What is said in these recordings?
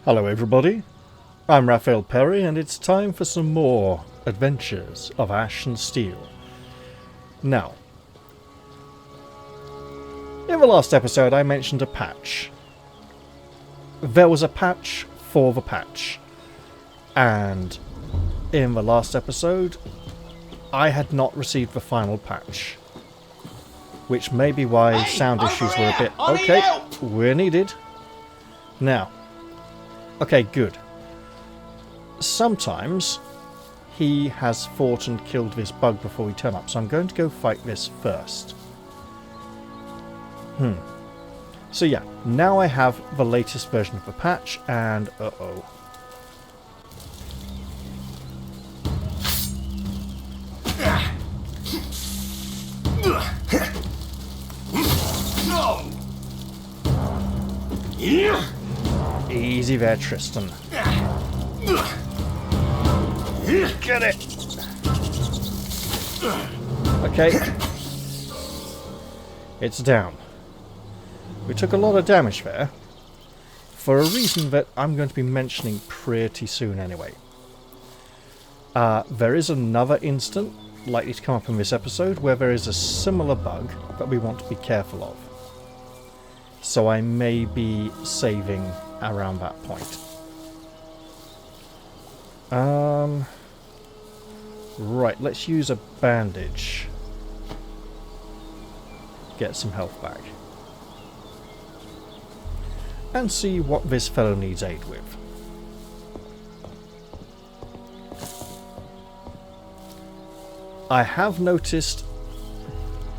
Hello everybody, I'm Raphael Perry and it's time for some more Adventures of Ash and Steel. Now, in the last episode I mentioned a patch. There was a patch for the patch, and in the last episode I had not received the final patch, which may be why sound issues were a bit... Okay, we're needed. Now, okay, good. Sometimes he has fought and killed this bug before we turn up, so I'm going to go fight this first. So yeah, now I have the latest version of the patch, and uh-oh. Easy there, Tristan. Get it! Okay. It's down. We took a lot of damage there, for a reason that I'm going to be mentioning pretty soon anyway. There is another incident likely to come up in this episode where there is a similar bug that we want to be careful of. So I may be saving around that point. Right, let's use a bandage. Get some health back. And see what this fellow needs aid with. I have noticed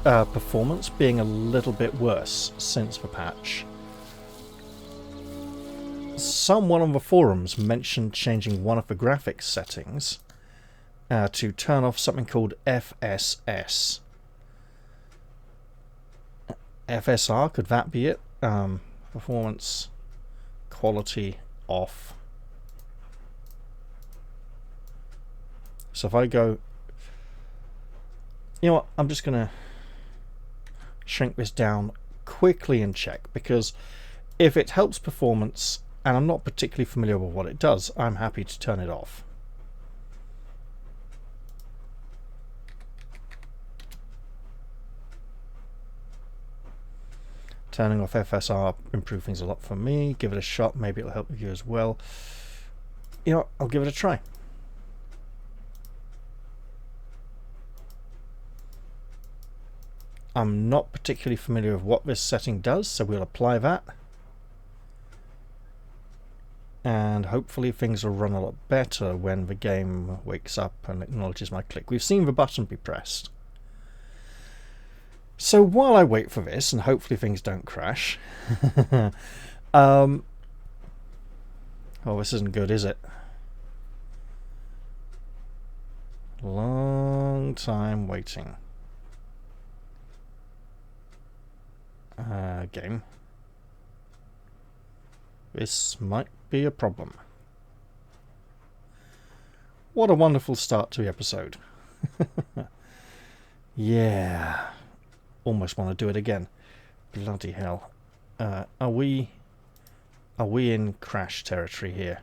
performance being a little bit worse since the patch. Someone on the forums mentioned changing one of the graphics settings to turn off something called FSS. FSR, could that be it? Performance quality off. So if I go... You know what, I'm just going to shrink this down quickly and check, because if it helps performance and I'm not particularly familiar with what it does, I'm happy to turn it off. Turning off FSR improve things a lot for me. Give it a shot, maybe it'll help you as well. You know, I'll give it a try. I'm not particularly familiar with what this setting does, so we'll apply that. And hopefully things will run a lot better when the game wakes up and acknowledges my click. We've seen the button be pressed. So while I wait for this, and hopefully things don't crash... oh, this isn't good, is it? Long time waiting. Game. This might be a problem. What a wonderful start to the episode. Yeah. Almost want to do it again. Bloody hell. Are we in crash territory here?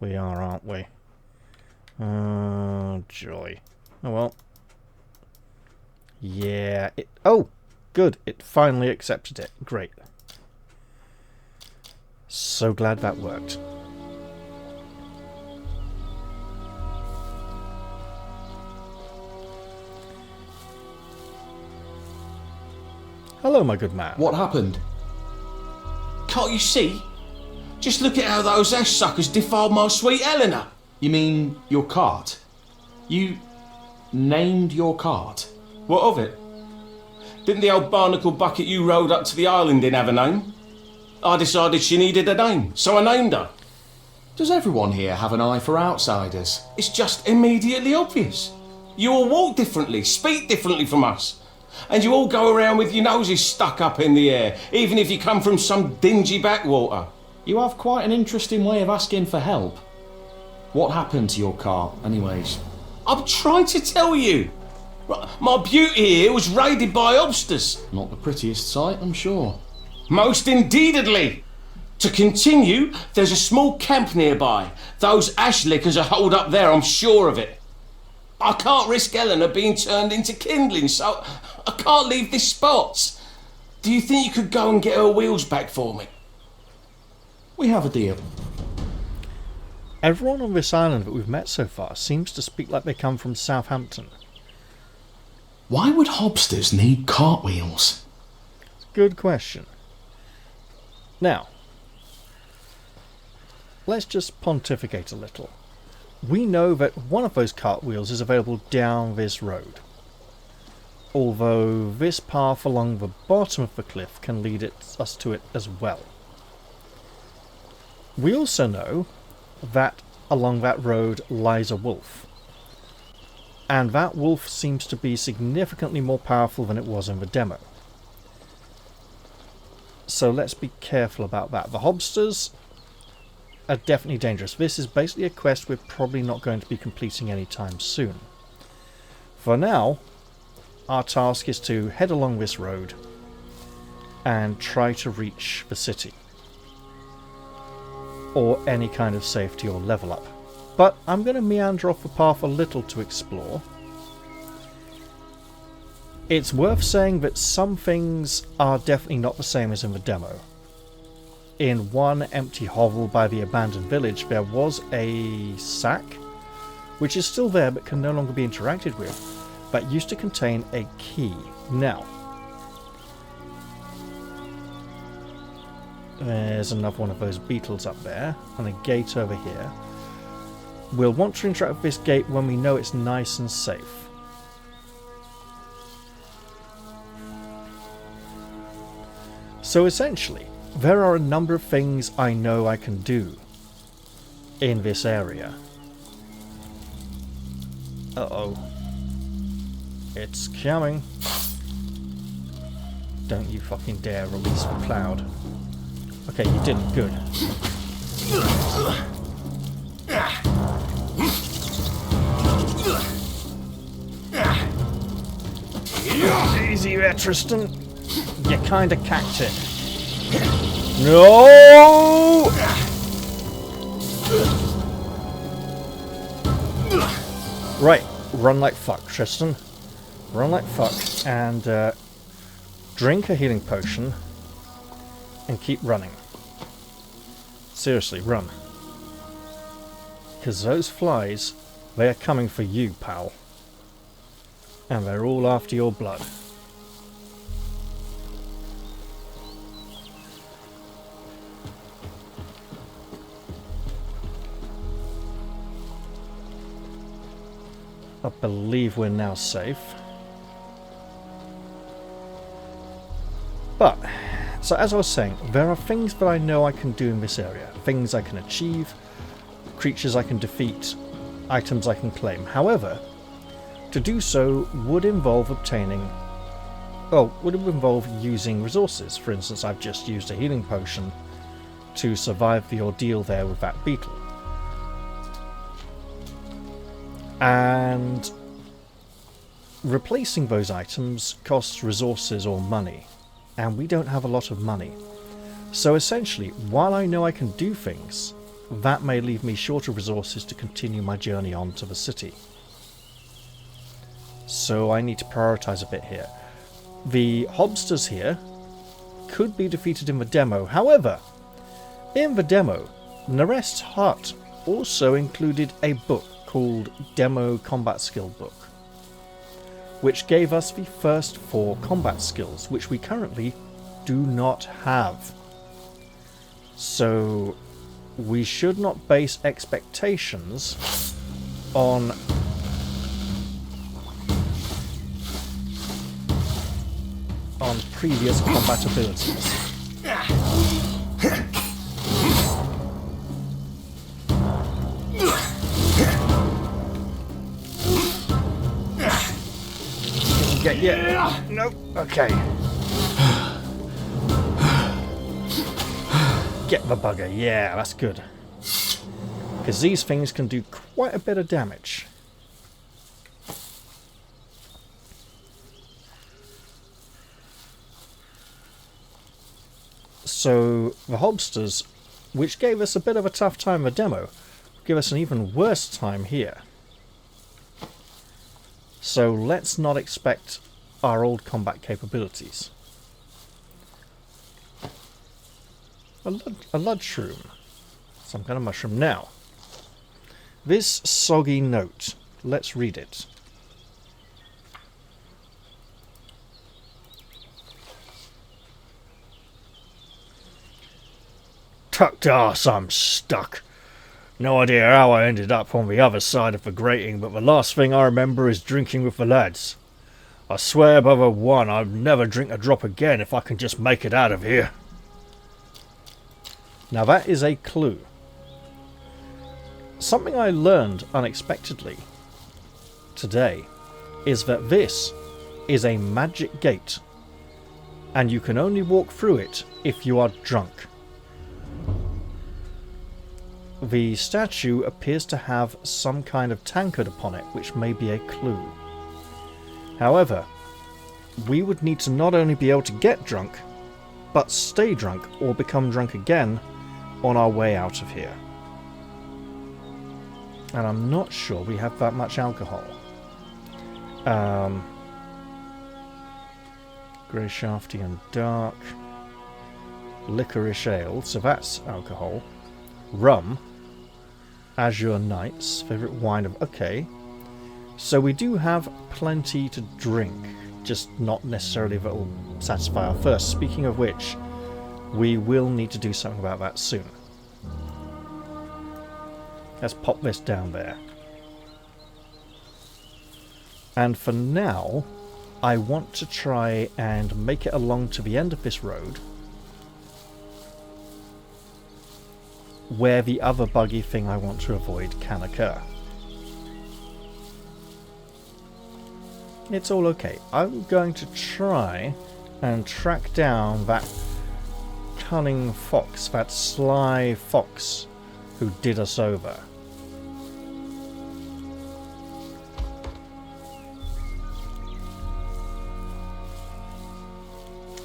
We are, aren't we? Oh, joy. Oh well. Yeah. Oh, good. It finally accepted it. Great. So glad that worked. Hello, my good man. What happened? Can't you see? Just look at how those ash suckers defiled my sweet Eleanor. You mean your cart? You named your cart? What of it? Didn't the old barnacle bucket you rowed up to the island in have a name? I decided she needed a name, so I named her. Does everyone here have an eye for outsiders? It's just immediately obvious. You all walk differently, speak differently from us. And you all go around with your noses stuck up in the air, even if you come from some dingy backwater. You have quite an interesting way of asking for help. What happened to your cart, anyways? I'm trying to tell you. My beauty here was raided by obsters. Not the prettiest sight, I'm sure. Most indeededly. To continue, there's a small camp nearby. Those ash lickers are holed up there, I'm sure of it. I can't risk Eleanor being turned into kindling, so I can't leave this spot. Do you think you could go and get her wheels back for me? We have a deal. Everyone on this island that we've met so far seems to speak like they come from Southampton. Why would hobsters need cartwheels? Good question. Now, let's just pontificate a little. We know that one of those cartwheels is available down this road, although this path along the bottom of the cliff can lead us to it as well. We also know that along that road lies a wolf, and that wolf seems to be significantly more powerful than it was in the demo. So let's be careful about that. The hobsters are definitely dangerous. This is basically a quest we're probably not going to be completing anytime soon. For now, our task is to head along this road and try to reach the city, or any kind of safety or level up. But I'm going to meander off the path a little to explore. It's worth saying that some things are definitely not the same as in the demo. In one empty hovel by the abandoned village, there was a sack, which is still there but can no longer be interacted with, that used to contain a key. Now, there's another one of those beetles up there, and a gate over here. We'll want to interact with this gate when we know it's nice and safe. So essentially, there are a number of things I know I can do in this area. Uh-oh. It's coming. Don't you fucking dare release the cloud. Okay, you didn't. Good. Easy there, Tristan. You kinda cacked it. No! Right, run like fuck, Tristan. Run like fuck, and drink a healing potion, and keep running. Seriously, run. Because those flies, they are coming for you, pal. And they're all after your blood. I believe we're now safe. But, so as I was saying, there are things that I know I can do in this area. Things I can achieve, creatures I can defeat, items I can claim. However, to do so would involve using resources. For instance, I've just used a healing potion to survive the ordeal there with that beetle. And replacing those items costs resources or money, and we don't have a lot of money. So essentially, while I know I can do things, that may leave me short of resources to continue my journey on to the city. So I need to prioritize a bit here. The hobsters here could be defeated in the demo. However, in the demo, Narest's hut also included a book called Demo Combat Skill Book, which gave us the first 4 combat skills, which we currently do not have. So we should not base expectations on previous combat abilities. Get you? Nope. Okay. Get the bugger. Yeah, that's good. Because these things can do quite a bit of damage. So the hobsters, which gave us a bit of a tough time in the demo, give us an even worse time here. So let's not expect our old combat capabilities. A lud shroom. Some kind of mushroom. Now, this soggy note. Let's read it. Tucked arse, I'm stuck. No idea how I ended up on the other side of the grating, but the last thing I remember is drinking with the lads. I swear by the one I'll never drink a drop again if I can just make it out of here. Now that is a clue. Something I learned unexpectedly today is that this is a magic gate, and you can only walk through it if you are drunk. The statue appears to have some kind of tankard upon it, which may be a clue. However, we would need to not only be able to get drunk, but stay drunk or become drunk again on our way out of here. And I'm not sure we have that much alcohol. Grayshaft and dark. Licorice ale, so that's alcohol. Rum. Azure Nights, favourite wine of... Okay. So we do have plenty to drink, just not necessarily that will satisfy our thirst. Speaking of which, we will need to do something about that soon. Let's pop this down there. And for now, I want to try and make it along to the end of this road, where the other buggy thing I want to avoid can occur. It's all okay. I'm going to try and track down that cunning fox, that sly fox who did us over.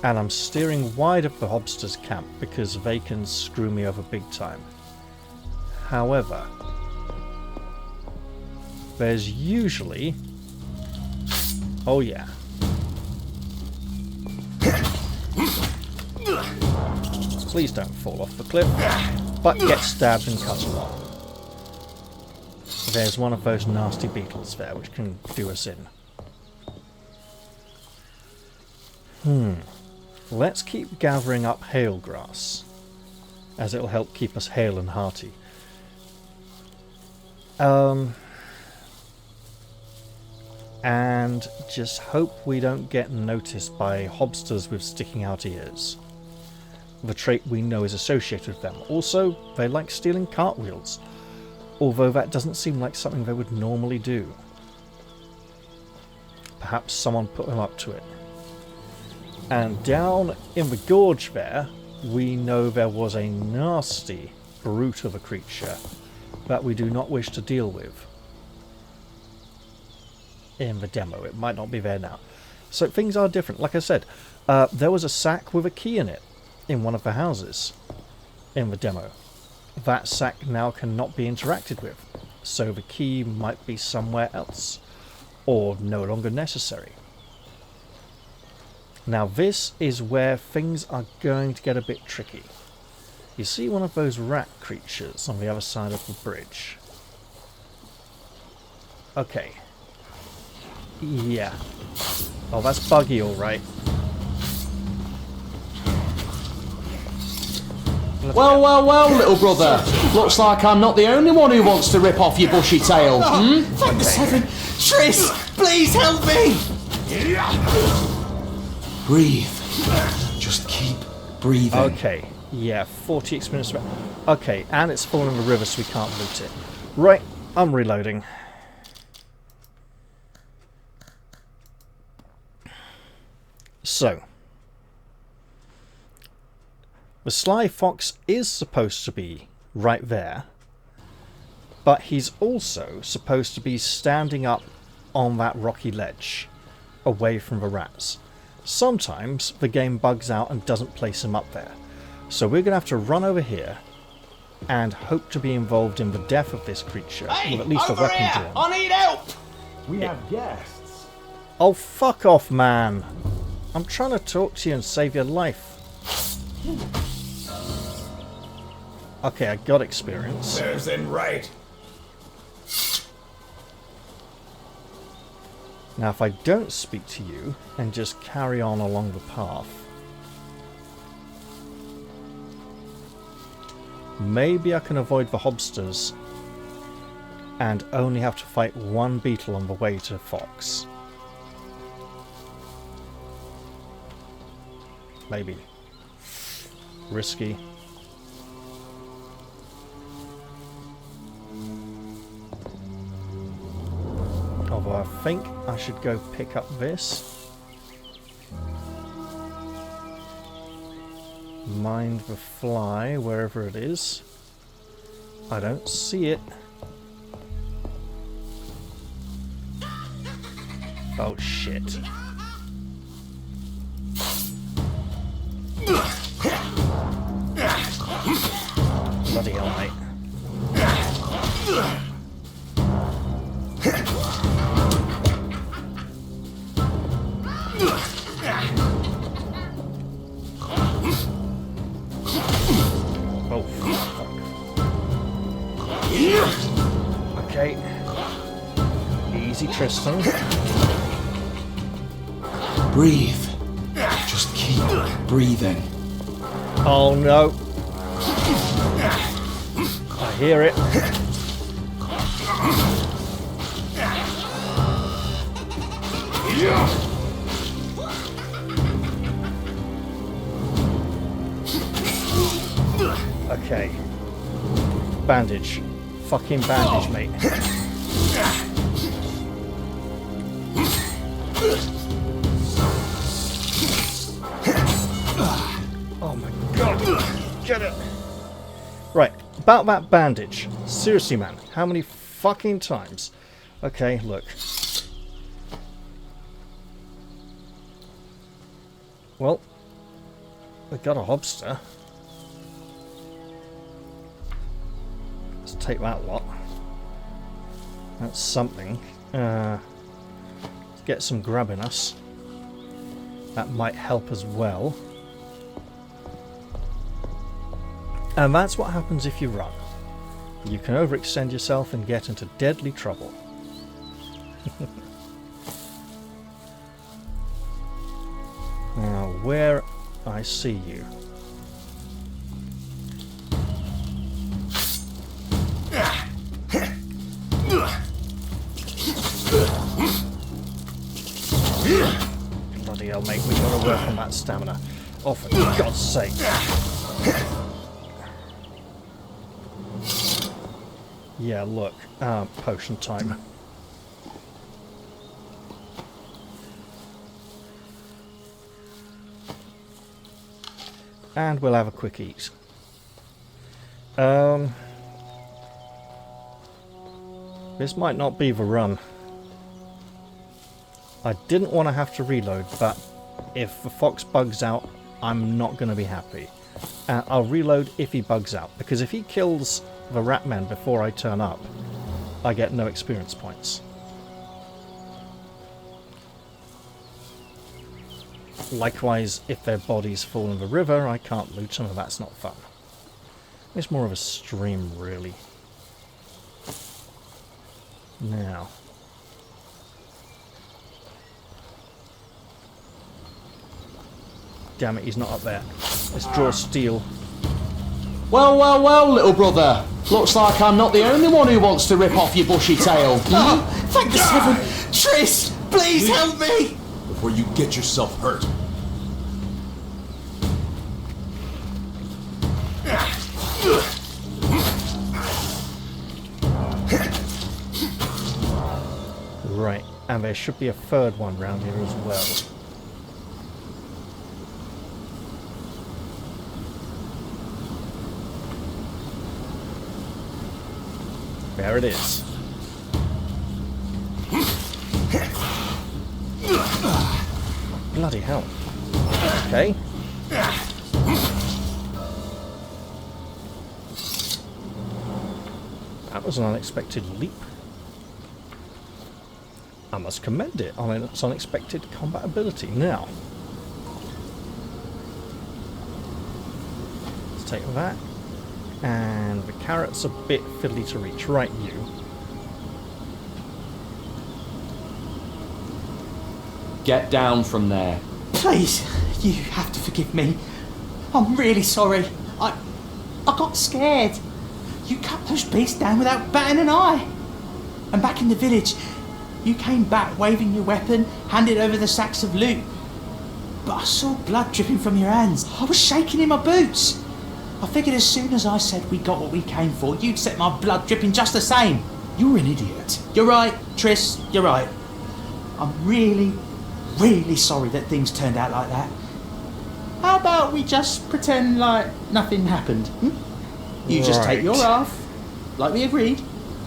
And I'm steering wide of the hobsters' camp because they can screw me over big time. However, there's usually... Oh yeah. Please don't fall off the cliff, but get stabbed and cut along. There's one of those nasty beetles there which can do us in. Let's keep gathering up hail grass, as it'll help keep us hale and hearty. And just hope we don't get noticed by hobsters with sticking out ears. The trait we know is associated with them. Also, they like stealing cartwheels, although that doesn't seem like something they would normally do. Perhaps someone put them up to it. And down in the gorge there, we know there was a nasty brute of a creature that we do not wish to deal with in the demo. It might not be there now. So things are different. Like I said, there was a sack with a key in it in one of the houses in the demo. That sack now cannot be interacted with, so the key might be somewhere else or no longer necessary. Now this is where things are going to get a bit tricky. You see one of those rat creatures on the other side of the bridge. Okay. Yeah. Oh, that's buggy, alright. Well, well, well, little brother. Looks like I'm not the only one who wants to rip off your bushy tail. Thank the seven. Tris, please help me. Breathe. Just keep breathing. Okay. Yeah, 40 experience. Okay, and it's fallen in the river, so we can't loot it. Right, I'm reloading. So, the sly fox is supposed to be right there, but he's also supposed to be standing up on that rocky ledge, away from the rats. Sometimes the game bugs out and doesn't place him up there. So we're going to have to run over here and hope to be involved in the death of this creature. Hey, with at least a over weapon here! drawn. I need help! We have guests. Oh, fuck off, man. I'm trying to talk to you and save your life. Okay, I got experience. There's in right. Now, if I don't speak to you and just carry on along the path, maybe I can avoid the hobsters and only have to fight one beetle on the way to Fox. Maybe. Risky. Although I think I should go pick up this. Mind the fly, wherever it is. I don't see it. Oh shit. Bloody hell, mate. Oh, fuck. Okay. Easy, Tristan. Breathe. Just keep breathing. Oh no. I hear it. Okay. Bandage. Fucking bandage, mate. Oh my god. Get it. Right. About that bandage. Seriously, man. How many fucking times? Okay, look. Well, we got a hobster. Let's take that lot. That's something. Let's get some grabbing us. That might help as well. And that's what happens if you run. You can overextend yourself and get into deadly trouble. Now, where I see you. Bloody hell, mate, we've got to work on that stamina. Oh, for God's sake. Yeah, look. Potion time. And we'll have a quick eat. This might not be the run. I didn't want to have to reload, but if the fox bugs out, I'm not going to be happy. I'll reload if he bugs out, because if he kills the rat man before I turn up, I get no experience points. Likewise, if their bodies fall in the river, I can't loot them, and that's not fun. It's more of a stream, really. Now. Damn it, he's not up there. Let's draw steel. Well, well, well, little brother. Looks like I'm not the only one who wants to rip off your bushy tail. Oh, thank the heaven! Tris, please help me! Before you get yourself hurt. Right, and there should be a third one round here as well. There it is. Bloody hell. Okay. That was an unexpected leap. I must commend it on its unexpected combat ability. Now, let's take that. And the carrot's a bit fiddly to reach. Right, you. Get down from there. Please, you have to forgive me. I'm really sorry. I got scared. You cut those beasts down without batting an eye. And back in the village, you came back waving your weapon, handed over the sacks of loot. But I saw blood dripping from your hands. I was shaking in my boots. I figured as soon as I said we got what we came for, you'd set my blood dripping just the same. You're an idiot. You're right, Tris, you're right. I'm really sorry that things turned out like that. How about we just pretend like nothing happened? You just take your half, like we agreed.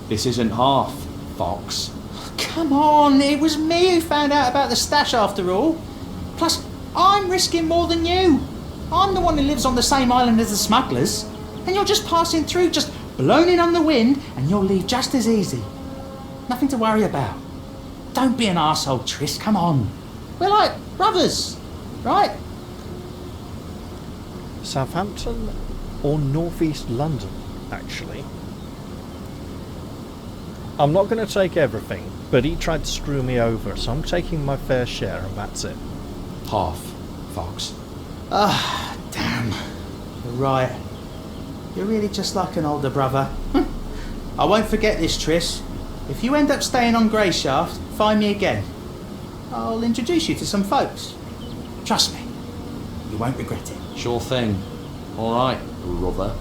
This isn't half, Fox. Come on, it was me who found out about the stash after all. Plus, I'm risking more than you. I'm the one who lives on the same island as the smugglers. And you're just passing through, just blown in on the wind, and you'll leave just as easy. Nothing to worry about. Don't be an arsehole, Tris, come on. We're like brothers, right? Southampton or northeast London, actually. I'm not going to take everything, but he tried to screw me over, so I'm taking my fair share, and that's it. Half, Fox. Ah, damn. You're right. You're really just like an older brother. I won't forget this, Tris. If you end up staying on Grayshaft, find me again. I'll introduce you to some folks. Trust me, you won't regret it. Sure thing. All right, brother.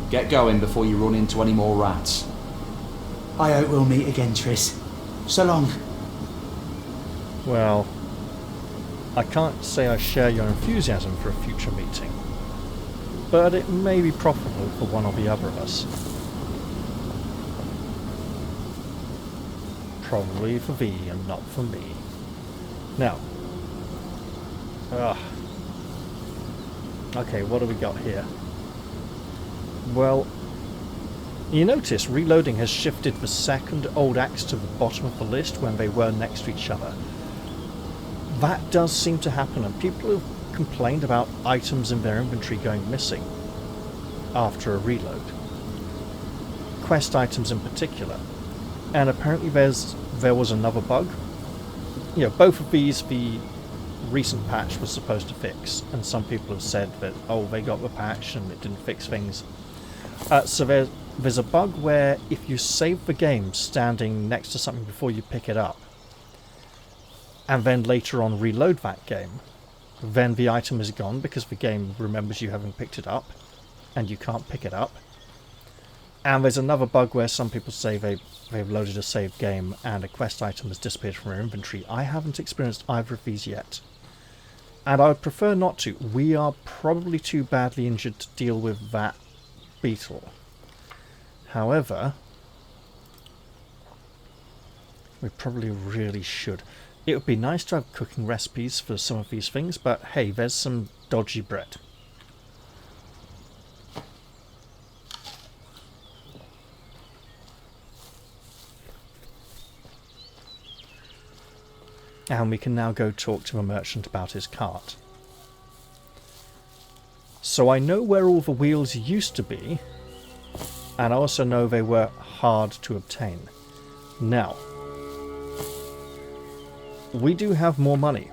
Get going before you run into any more rats. I hope we'll meet again, Tris. So long. Well, I can't say I share your enthusiasm for a future meeting, but it may be profitable for one or the other of us. Probably for thee and not for me. Now, okay, what do we got here? Well, you notice reloading has shifted the second old axe to the bottom of the list when they were next to each other. That does seem to happen, and people have complained about items in their inventory going missing after a reload. Quest items in particular. And apparently there was another bug. You know, both of these the recent patch was supposed to fix, and some people have said that, oh, they got the patch and it didn't fix things. So there's a bug where if you save the game standing next to something before you pick it up, and then later on reload that game, then the item is gone because the game remembers you having picked it up, and you can't pick it up. And there's another bug where some people say they've loaded a saved game and a quest item has disappeared from their inventory. I haven't experienced either of these yet. And I would prefer not to. We are probably too badly injured to deal with that beetle. However, we probably really should. It would be nice to have cooking recipes for some of these things, but hey, there's some dodgy bread. And we can now go talk to the merchant about his cart. So I know where all the wheels used to be, and I also know they were hard to obtain. Now, we do have more money.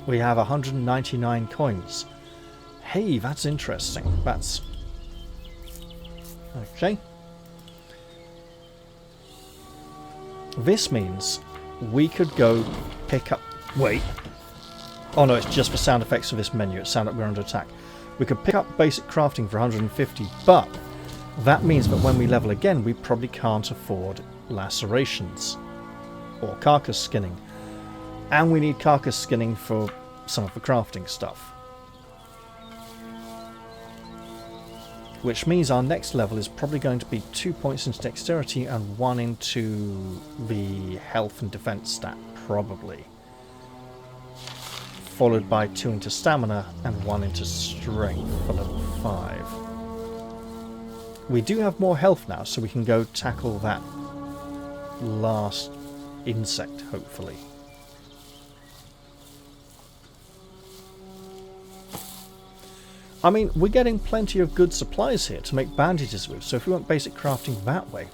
We have 199 coins. Hey, that's interesting. That's... okay. This means we could go pick up... wait. Oh no, it's just for sound effects of this menu. It sounded like we're under attack. We could pick up basic crafting for 150, but that means that when we level again, we probably can't afford lacerations or carcass skinning. And we need carcass skinning for some of the crafting stuff. Which means our next level is probably going to be 2 points into dexterity and 1 into the health and defense stat, probably. Followed by 2 into stamina and 1 into strength for level 5. we do have more health now, so we can go tackle that last insect, hopefully. I mean, we're getting plenty of good supplies here to make bandages with, so if we want basic crafting that way.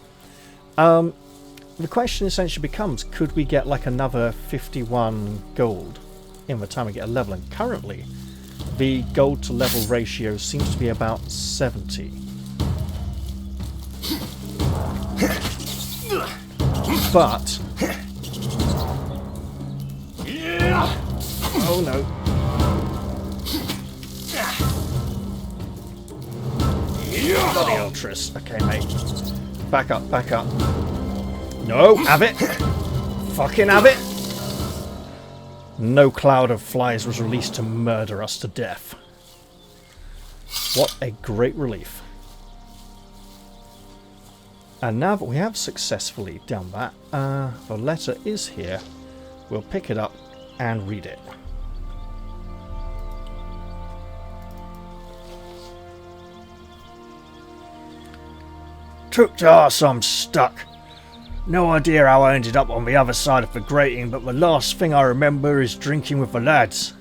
The question essentially becomes, could we get like another 51 gold in the time we get a level? And currently, the gold to level ratio seems to be about 70. But... oh no. Bloody hell, Tris. Okay, mate. Back up, back up. No, have it. Fucking have it. No cloud of flies was released to murder us to death. What a great relief. And now that we have successfully done that, the letter is here. We'll pick it up and read it. Took to arse, I'm stuck. No idea how I ended up on the other side of the grating, but the last thing I remember is drinking with the lads.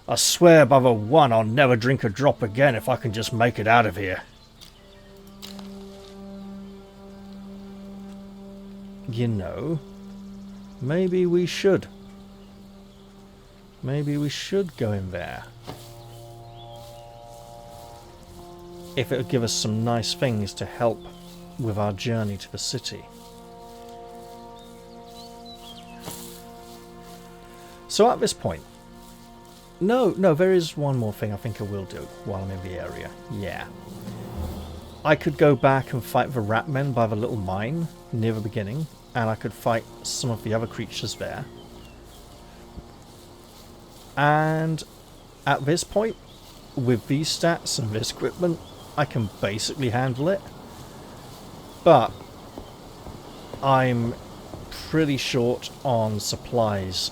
I swear by the one I'll never drink a drop again if I can just make it out of here. You know, maybe we should. Maybe we should go in there. If it would give us some nice things to help with our journey to the city. So at this point... No, there is one more thing I think I will do while I'm in the area. Yeah. I could go back and fight the rat men by the little mine near the beginning, and I could fight some of the other creatures there. And at this point, with these stats and this equipment, I can basically handle it. But I'm pretty short on supplies,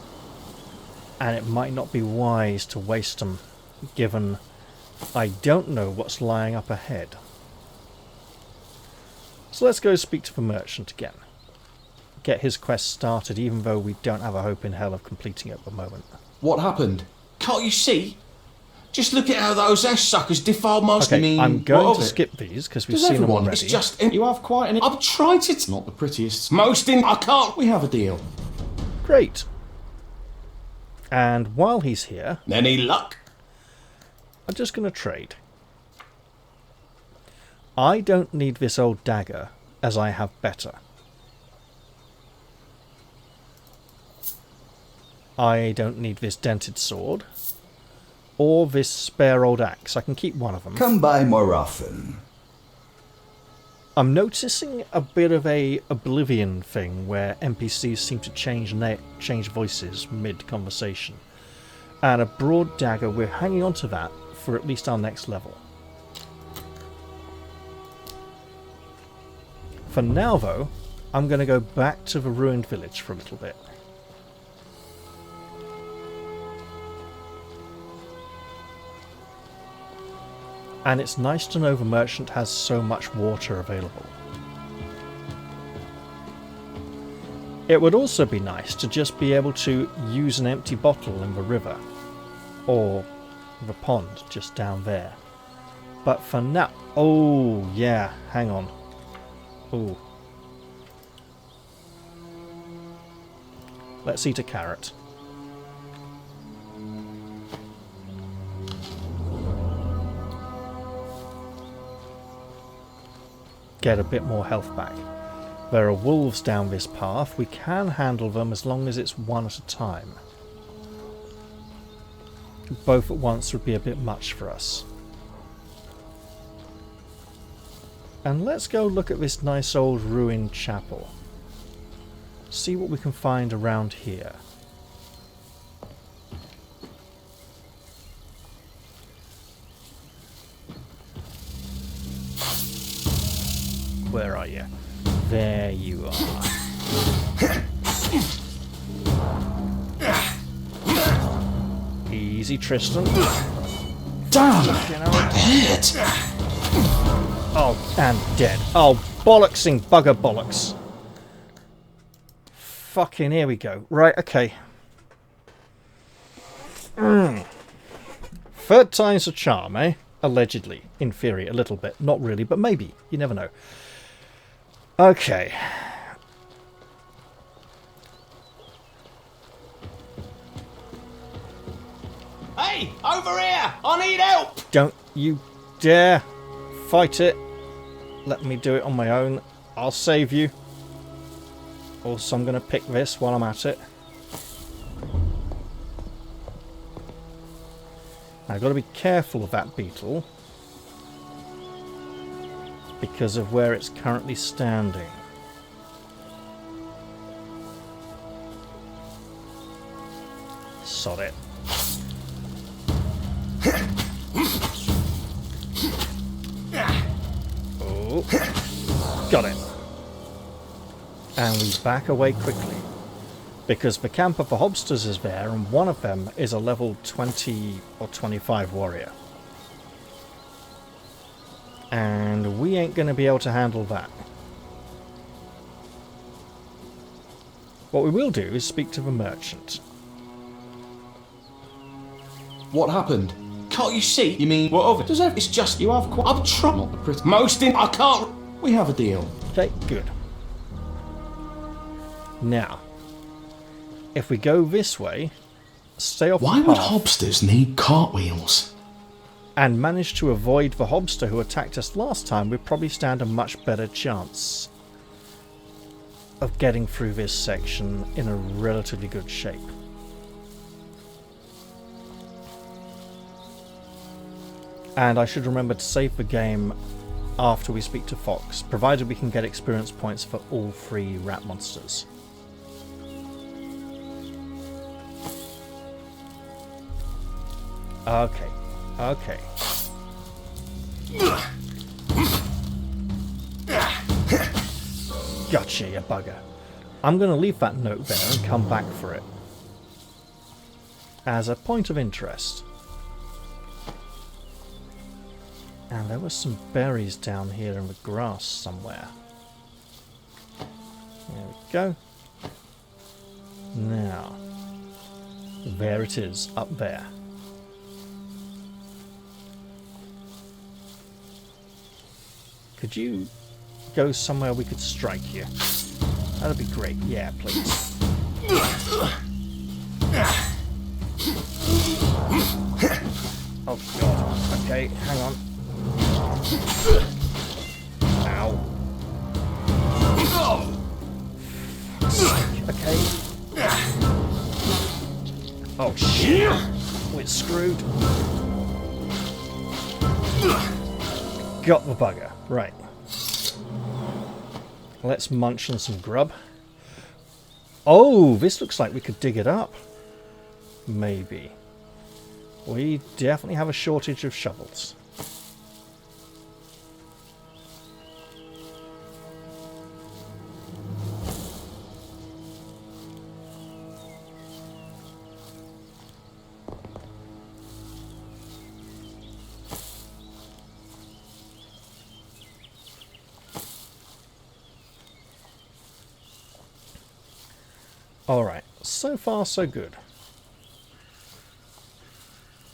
and it might not be wise to waste them, given I don't know what's lying up ahead. So let's go speak to the merchant again. Get his quest started, even though we don't have a hope in hell of completing it at the moment. What happened? Can't you see? Just look at how those ash suckers defile my... Okay, I'm going to skip these because we've seen them already. It's just... You have quite an... I've tried to... It's not the prettiest. Most in... I can't... We have a deal. Great. And while he's here... Any luck? I'm just going to trade. I don't need this old dagger, as I have better. I don't need this dented sword. Or this spare old axe. I can keep one of them. Come by more often. I'm noticing a bit of a Oblivion thing where NPCs seem to change voices mid-conversation. And a broad dagger, we're hanging on to that for at least our next level. For now, though, I'm going to go back to the ruined village for a little bit. And it's nice to know the merchant has so much water available. It would also be nice to just be able to use an empty bottle in the river. Or the pond just down there. But for now... Oh, yeah, hang on. Oh. Let's eat a carrot. Get a bit more health back. There are wolves down this path. We can handle them as long as it's one at a time. Both at once would be a bit much for us. And let's go look at this nice old ruined chapel. See what we can find around here. Where are you? There you are. Easy, Tristan. Damn! You know, Hit! Oh, and dead. Oh, bollocksing bugger bollocks. Fucking here we go. Right, okay. Third time's a charm, eh? Allegedly. In theory, a little bit. Not really, but maybe. You never know. Okay. Hey, over here! I need help! Don't you dare fight it. Let me do it on my own. I'll save you. Also, I'm going to pick this while I'm at it. I've got to be careful of that beetle because of where it's currently standing. Sod it. Oh, got it. And we back away quickly because the camp of the hobsters is there and one of them is a level 20 or 25 warrior. And we ain't going to be able to handle that. What we will do is speak to the merchant. What happened? Can't you see? You mean, what of it? Does It's just you have quite... I'm trying... Not the pretty. Most in... I can't... We have a deal. Okay, good. Now, if we go this way, stay off Why the would path, hobsters need cartwheels? and manage to avoid the hobster who attacked us last time, we'd probably stand a much better chance of getting through this section in a relatively good shape. And I should remember to save the game after we speak to Fox, provided we can get experience points for all 3 rat monsters. Okay, okay. Gotcha, you bugger. I'm going to leave that note there and come back for it. As a point of interest. And there were some berries down here in the grass somewhere. There we go. Now, there it is, up there. Could you go somewhere we could strike you? That'd be great. Yeah, please. Oh god. Okay, hang on. Ow. Okay. Oh shit. We're screwed. Got the bugger. Right. Let's munch on some grub. Oh, this looks like we could dig it up. Maybe. We definitely have a shortage of shovels. Alright, so far so good.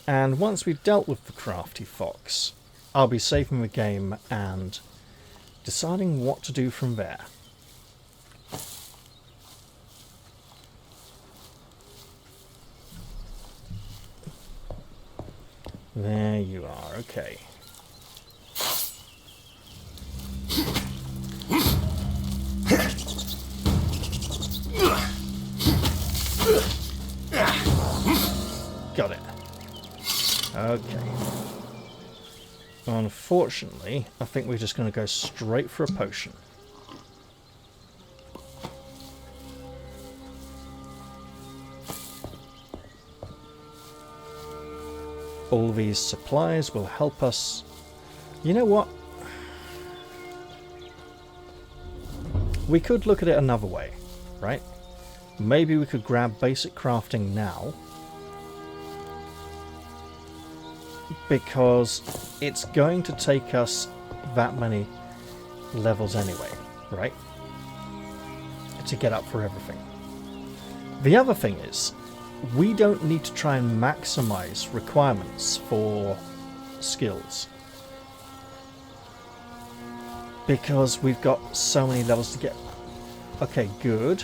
And once we've dealt with the crafty fox, I'll be saving the game and deciding what to do from there. There you are, okay. Got it. Okay. Unfortunately, I think we're just going to go straight for a potion. All these supplies will help us. You know what? We could look at it another way, right? Maybe we could grab basic crafting now, because it's going to take us that many levels anyway, right? To get up for everything. The other thing is, we don't need to try and maximize requirements for skills. Because we've got so many levels to get. Okay, good.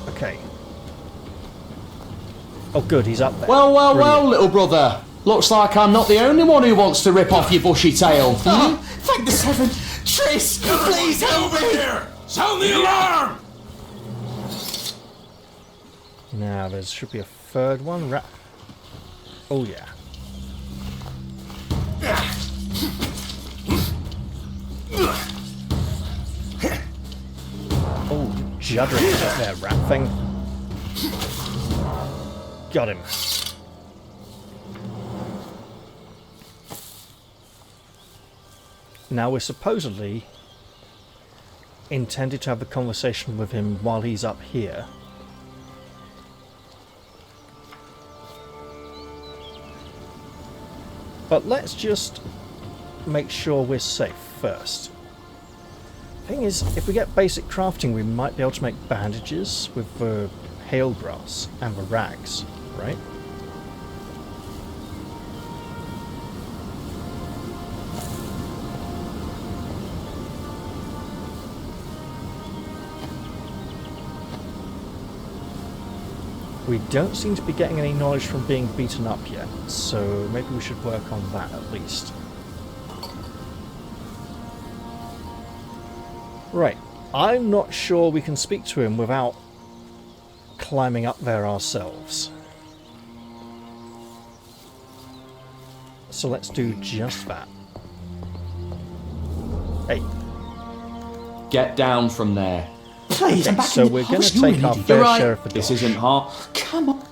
Okay. Oh good, he's up there. Well, Brilliant. little brother. Looks like I'm not the only one who wants to rip off your bushy tail. Oh, thank the seven. Tris, please help me. Here! Sound the alarm! Now there should be a third one. Oh yeah. Oh, juddering up there, rat thing. Got him. Now we're supposedly intended to have a conversation with him while he's up here. But let's just make sure we're safe first. Thing is, if we get basic crafting, we might be able to make bandages with the hail grass and the rags, right? We don't seem to be getting any knowledge from being beaten up yet, so maybe we should work on that at least. Right, I'm not sure we can speak to him without climbing up there ourselves. So let's do just that. Hey. Get down from there. Please, I'm back So in the... we're I going was to take doing our it. fair You're right. share of the This dodge. isn't half. Come on.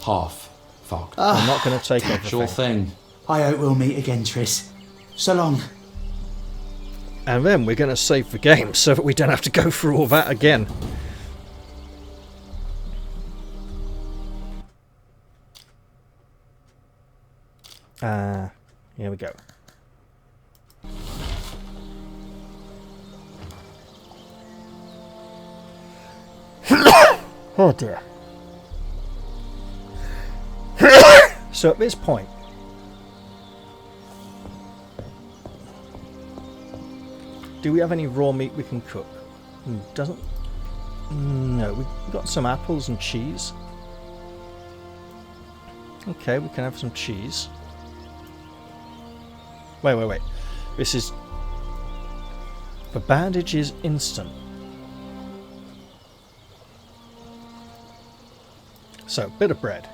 Half. Fuck. I'm not going to take everything. Sure thing. I hope we'll meet again, Tris. So long. And then we're going to save the game so that we don't have to go through all that again. Here we go. Oh dear. So at this point, do we have any raw meat we can cook? Doesn't... No, we've got some apples and cheese. Okay, we can have some cheese. Wait. This is... The bandage is instant. So, bit of bread.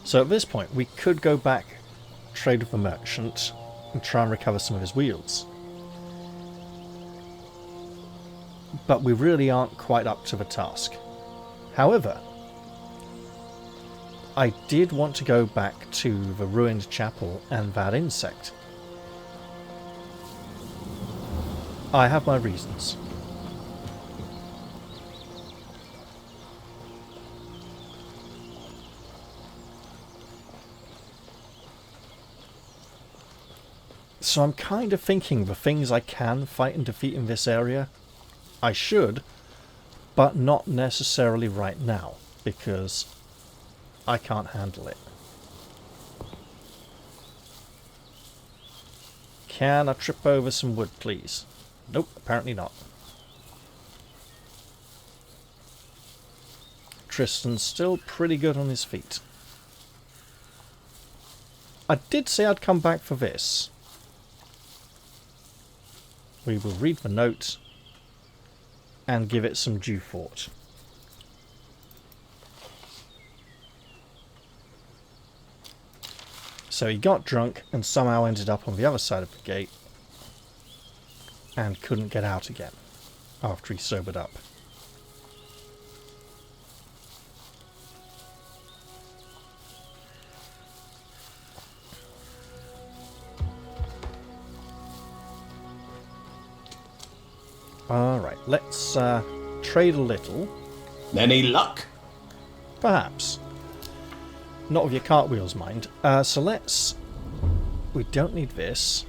So at this point, we could go back, trade with the merchant, and try and recover some of his wheels. But we really aren't quite up to the task. However, I did want to go back to the ruined chapel and that insect. I have my reasons. So I'm kind of thinking the things I can fight and defeat in this area, I should, but not necessarily right now, because I can't handle it. Can I trip over some wood, please? Nope, apparently not. Tristan's still pretty good on his feet. I did say I'd come back for this. We will read the note and give it some due thought. So he got drunk and somehow ended up on the other side of the gate and couldn't get out again after he sobered up. Alright, let's trade a little. Any luck? Perhaps. Not with your cartwheels, mind. So let's... We don't need this.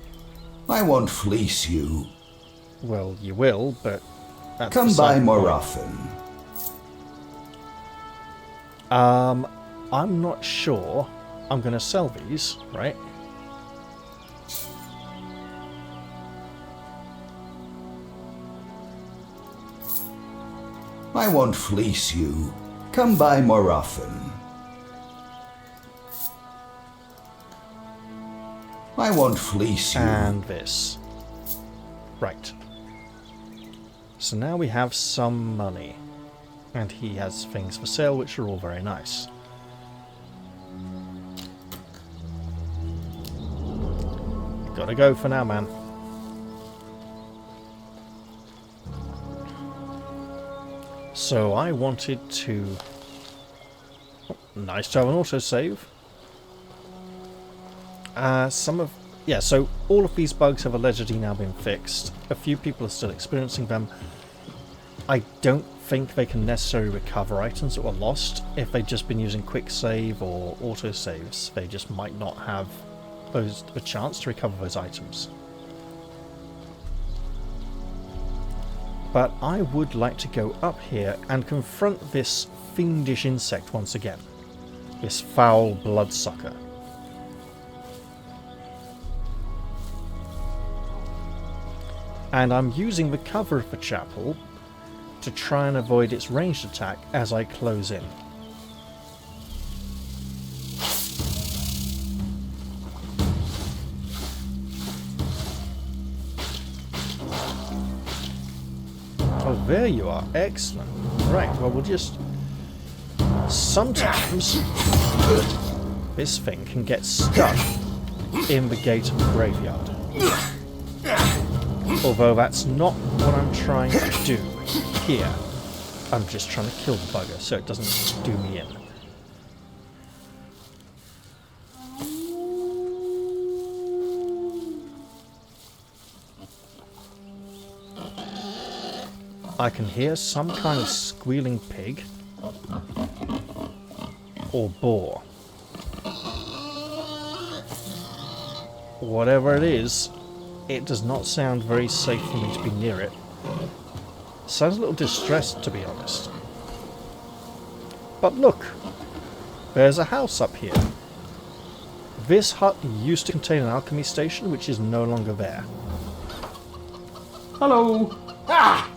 I won't fleece you. Well, you will, but... That's Come by beside the more point. often. I'm not sure I'm going to sell these, right? I won't fleece you. Come by more often. I won't fleece you. And this. Right. So now we have some money. And he has things for sale, which are all very nice. Gotta go for now, man. So I wanted to... Oh, nice to have an autosave. Yeah, so all of these bugs have allegedly now been fixed. A few people are still experiencing them. I don't think they can necessarily recover items that were lost. If they'd just been using quick save or autosaves, they just might not have a chance to recover those items. But I would like to go up here and confront this fiendish insect once again. This foul bloodsucker. And I'm using the cover of the chapel to try and avoid its ranged attack as I close in. Oh, there you are. Excellent. Right, well, we'll just... Sometimes this thing can get stuck in the gate of the graveyard. Although that's not what I'm trying to do here. I'm just trying to kill the bugger so it doesn't do me in. I can hear some kind of squealing pig or boar. Whatever it is, it does not sound very safe for me to be near it. Sounds a little distressed, to be honest. But look, there's a house up here. This hut used to contain an alchemy station, which is no longer there. Hello. Ah!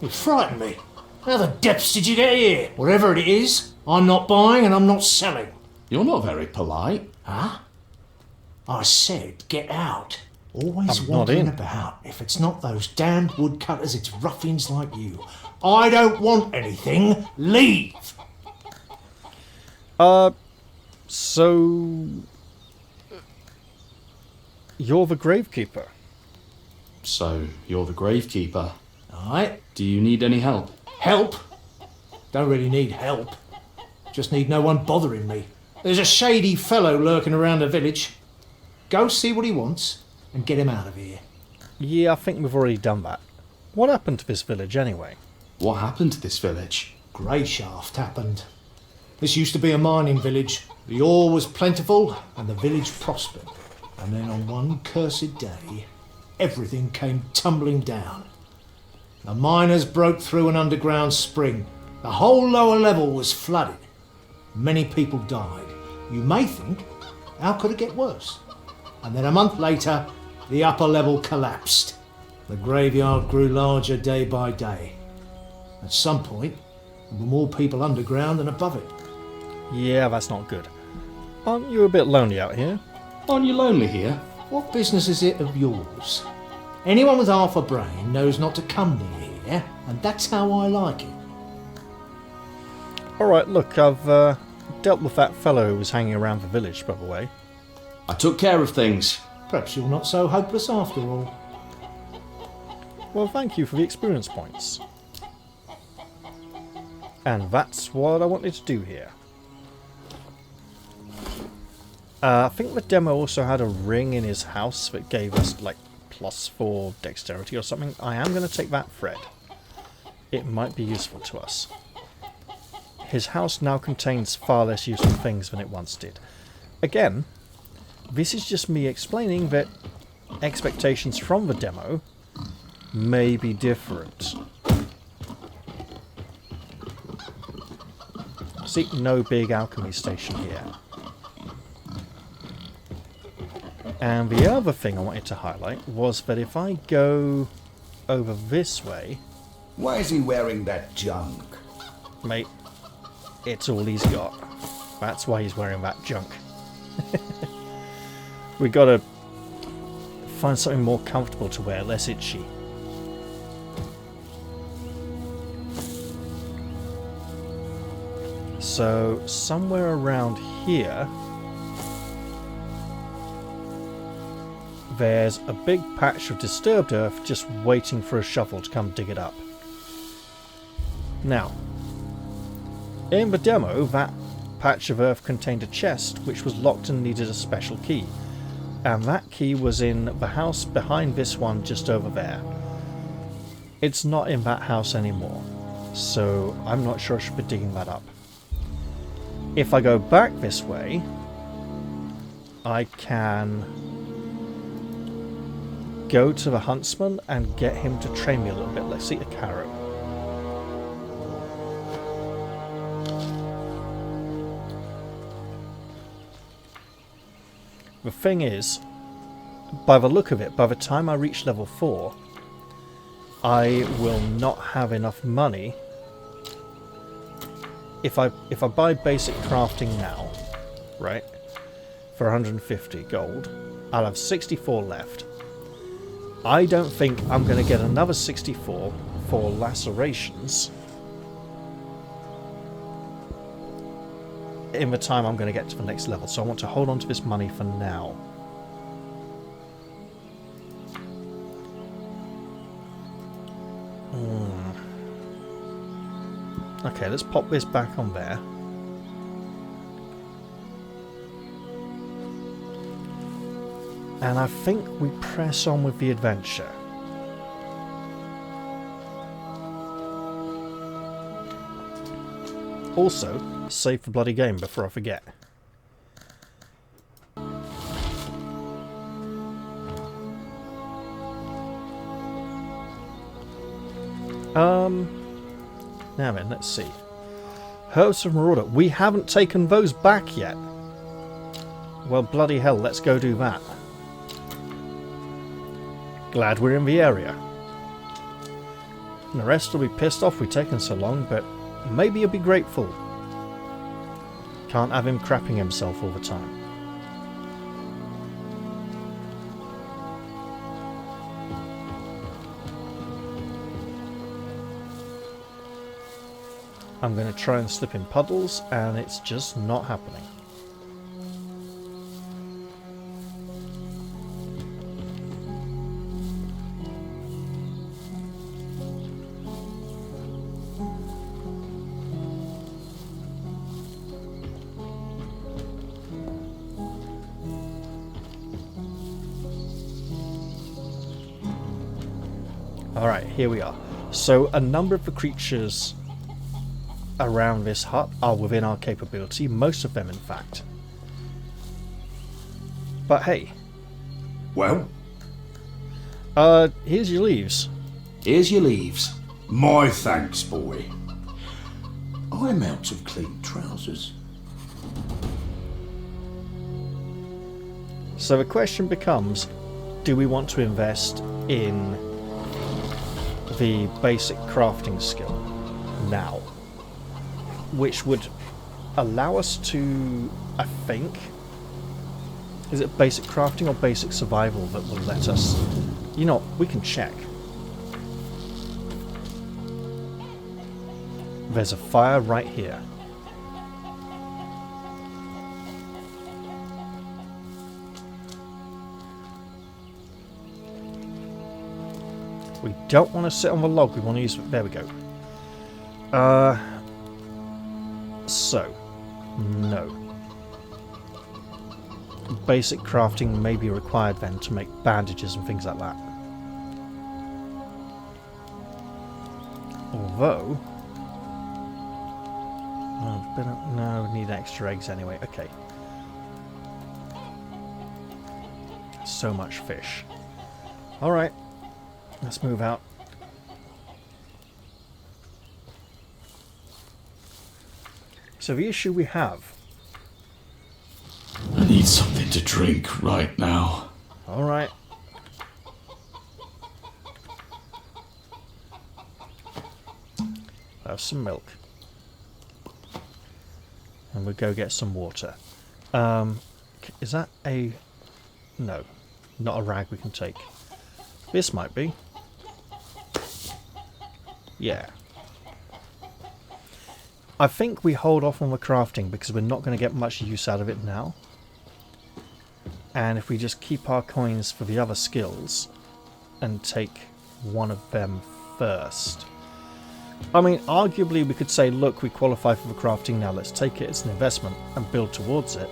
You frightened me. How the depths did you get here? Whatever it is, I'm not buying and I'm not selling. You're not very polite. Huh? I said get out. Always I'm not wandering in. about. If it's not those damned woodcutters, it's ruffians like you. I don't want anything. Leave! So... You're the gravekeeper. So, you're the gravekeeper. Alright. Do you need any help? Help? Don't really need help. Just need no one bothering me. There's a shady fellow lurking around the village. Go see what he wants and get him out of here. Yeah, I think we've already done that. What happened to this village anyway? What happened to this village? Grayshaft happened. This used to be a mining village. The ore was plentiful and the village prospered. And then on one cursed day, everything came tumbling down. The miners broke through an underground spring. The whole lower level was flooded. Many people died. You may think, how could it get worse? And then a month later, the upper level collapsed. The graveyard grew larger day by day. At some point, there were more people underground than above it. Yeah, that's not good. Aren't you a bit lonely out here? Aren't you lonely here? What business is it of yours? Anyone with half a brain knows not to come near here, and that's how I like it. Alright, look, I've dealt with that fellow who was hanging around the village, by the way. I took care of things. Perhaps you're not so hopeless after all. Well, thank you for the experience points. And that's what I wanted to do here. I think the demo also had a ring in his house that gave us, like, +4 dexterity or something. I am going to take that thread. It might be useful to us. His house now contains far less useful things than it once did. Again, this is just me explaining that expectations from the demo may be different. See, no big alchemy station here. And the other thing I wanted to highlight was that if I go over this way... Why is he wearing that junk? Mate, it's all he's got. That's why he's wearing that junk. We gotta find something more comfortable to wear, less itchy. So, somewhere around here, there's a big patch of disturbed earth just waiting for a shovel to come dig it up. Now, in the demo, that patch of earth contained a chest which was locked and needed a special key. And that key was in the house behind this one just over there. It's not in that house anymore, so I'm not sure I should be digging that up. If I go back this way, I can go to the huntsman and get him to train me a little bit. Let's eat a carrot. The thing is, by the look of it, by the time I reach level 4, I will not have enough money. If I buy basic crafting now, right, for 150 gold, I'll have 64 left. I don't think I'm going to get another 64 for lacerations in the time I'm going to get to the next level, so I want to hold on to this money for now. Okay, let's pop this back on there. And I think we press on with the adventure. Also, save the bloody game before I forget. Now then, let's see. Herbs of Marauder. We haven't taken those back yet. Well, bloody hell, let's go do that. Glad we're in the area. And the rest will be pissed off we've taken so long, but maybe he'll be grateful. Can't have him crapping himself all the time. I'm going to try and slip in puddles, and it's just not happening. Alright, here we are. So a number of the creatures around this hut are within our capability, most of them in fact. But hey. Well? Here's your leaves. Here's your leaves. My thanks, boy. I'm out of clean trousers. So the question becomes, do we want to invest in the basic crafting skill now? Which would allow us to, I think, is it basic crafting or basic survival that will let us, you know, we can check. There's a fire right here. We don't want to sit on the log, we want to use, there we go. So, no. basic crafting may be required then to make bandages and things like that. Although... no, we need extra eggs anyway. Okay. So much fish. Alright. Let's move out. So the issue we have... I need something to drink right now. Alright. Have some milk. And we'll go get some water. Is that a... no. Not a rag we can take. This might be. Yeah. I think we hold off on the crafting because we're not going to get much use out of it now. And if we just keep our coins for the other skills and take one of them first. I mean, arguably we could say, look, we qualify for the crafting now, let's take it, it's an investment, and build towards it.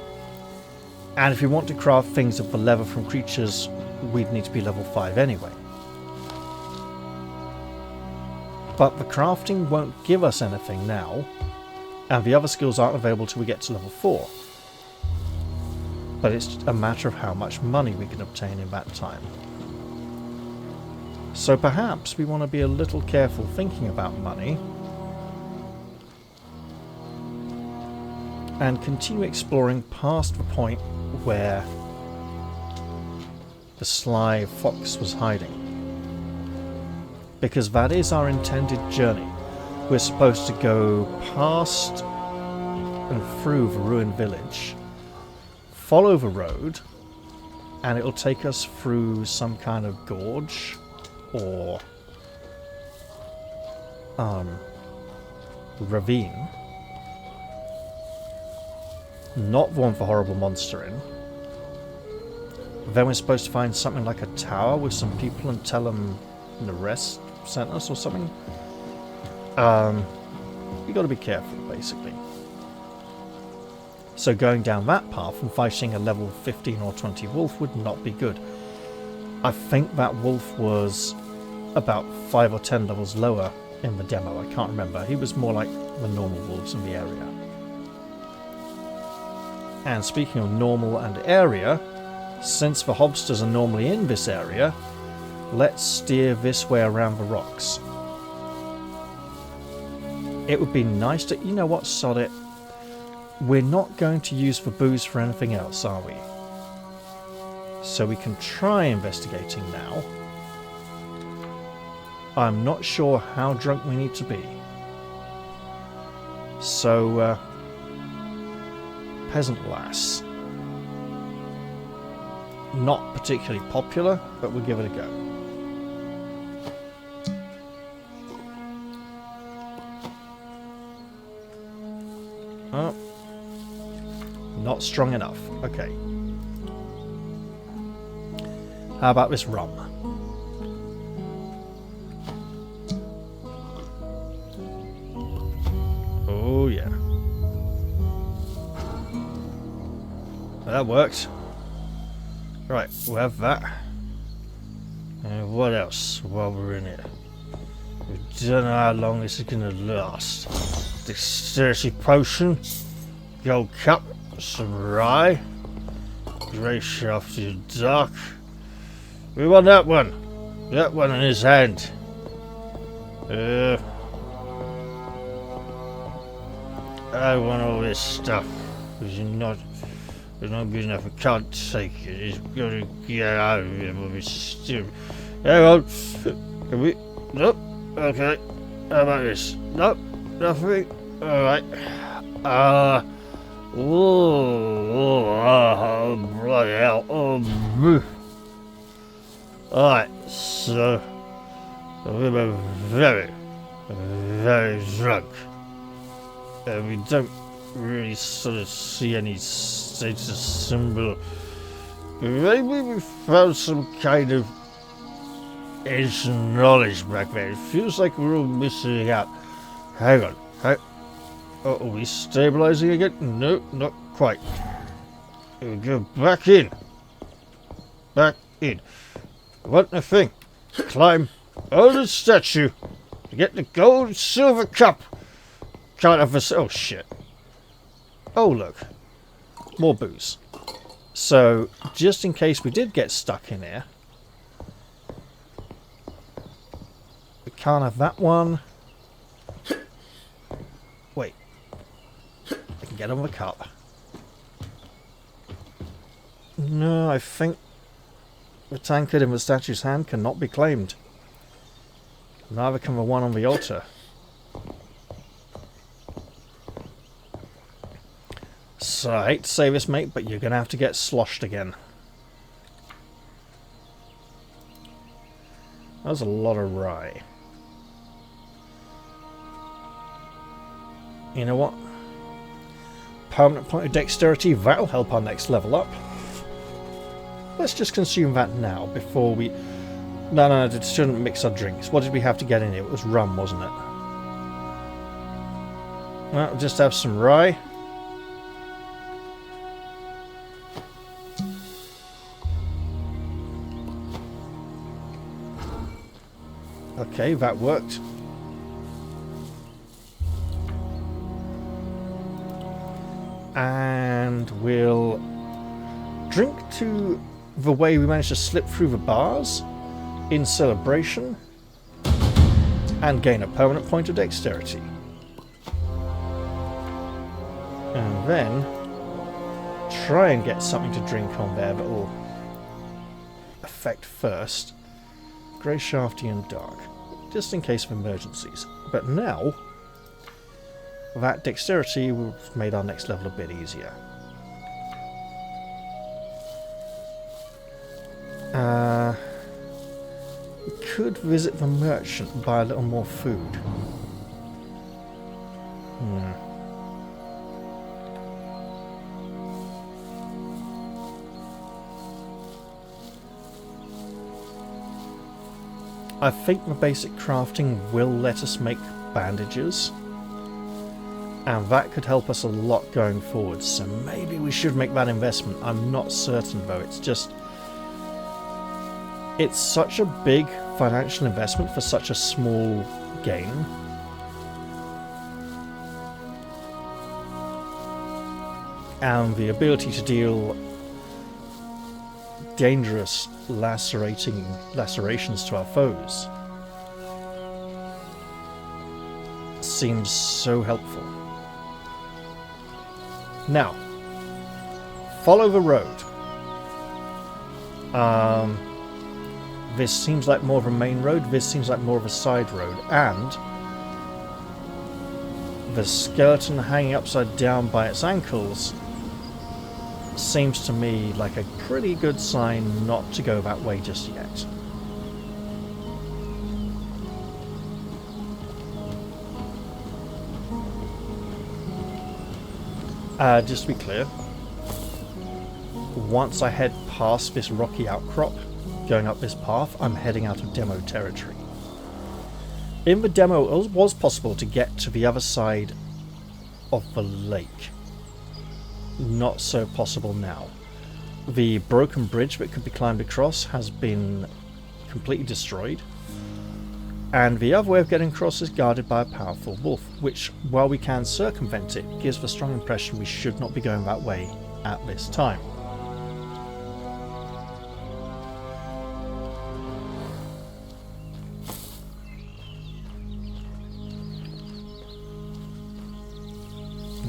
And if we want to craft things of the leather from creatures, we'd need to be level 5 anyway. But the crafting won't give us anything now, and the other skills aren't available till we get to level 4. But it's a matter of how much money we can obtain in that time. So perhaps we want to be a little careful thinking about money and continue exploring past the point where the sly fox was hiding. Because that is our intended journey. We're supposed to go past and through the ruined village, follow the road, and it'll take us through some kind of gorge or ravine. Not the one for horrible monster in. Then we're supposed to find something like a tower with some people and tell them the rest sent us or something. You got to be careful, basically. So going down that path and fighting a level 15 or 20 wolf would not be good. I think that wolf was about 5 or 10 levels lower in the demo. I can't remember. He was more like the normal wolves in the area. And speaking of normal and area, since the hobsters are normally in this area, let's steer this way around the rocks. It would be nice to... you know what, sod it. We're not going to use the booze for anything else, are we? So we can try investigating now. I'm not sure how drunk we need to be. So, peasant lass. Not particularly popular, but we'll give it a go. Oh. Not strong enough. Okay. How about this rum? Oh yeah. That worked. Right, we'll have that. And what else while we're in here? We don't know how long this is going to last. Dexterity potion, gold cup, some rye, Grayshaft in dark. We want that one. That one in his hand. I want all this stuff. Because you're not good enough. I can't take it. He's got to get out of here. But it's stupid. Hang on. Can we? Nope. Okay. How about this? Nope. Nothing. Alright. Oh, bloody hell. Alright, so we're very, very drunk. And we don't really sort of see any status symbol. Maybe we found some kind of ancient knowledge back there. It feels like we're all missing out. Hang on. Are we stabilizing again? No, not quite. Go back in. Back in. What the thing? Climb over the statue to get the gold and silver cup. Can't have a... Oh, shit. Oh, look. More booze. So, just in case we did get stuck in here, we can't have that one. Wait. I can get on the cup. No, I think the tankard in the statue's hand cannot be claimed. Neither can the one on the altar. So, I hate to say this, mate, but you're going to have to get sloshed again. That was a lot of rye. You know what? Permanent point of dexterity, that'll help our next level up. Let's just consume that now before we... No, it shouldn't mix our drinks. What did we have to get in here? It was rum, wasn't it? Well, we'll just have some rye. Okay, that worked. And we'll drink to the way we managed to slip through the bars in celebration and gain a permanent point of dexterity. And then try and get something to drink on there that will affect first. Grayshaft and dark, just in case of emergencies. But now, that dexterity will have made our next level a bit easier. We could visit the merchant and buy a little more food. I think the basic crafting will let us make bandages, and that could help us a lot going forward, so maybe we should make that investment. I'm not certain though, it's such a big financial investment for such a small gain. And the ability to deal dangerous lacerations to our foes seems so helpful. Now, follow the road. This seems like more of a main road, this seems like more of a side road, and the skeleton hanging upside down by its ankles seems to me like a pretty good sign not to go that way just yet. Just to be clear, once I head past this rocky outcrop, going up this path, I'm heading out of demo territory. In the demo, it was possible to get to the other side of the lake. Not so possible now. The broken bridge that could be climbed across has been completely destroyed, and the other way of getting across is guarded by a powerful wolf, which, while we can circumvent it, gives the strong impression we should not be going that way at this time.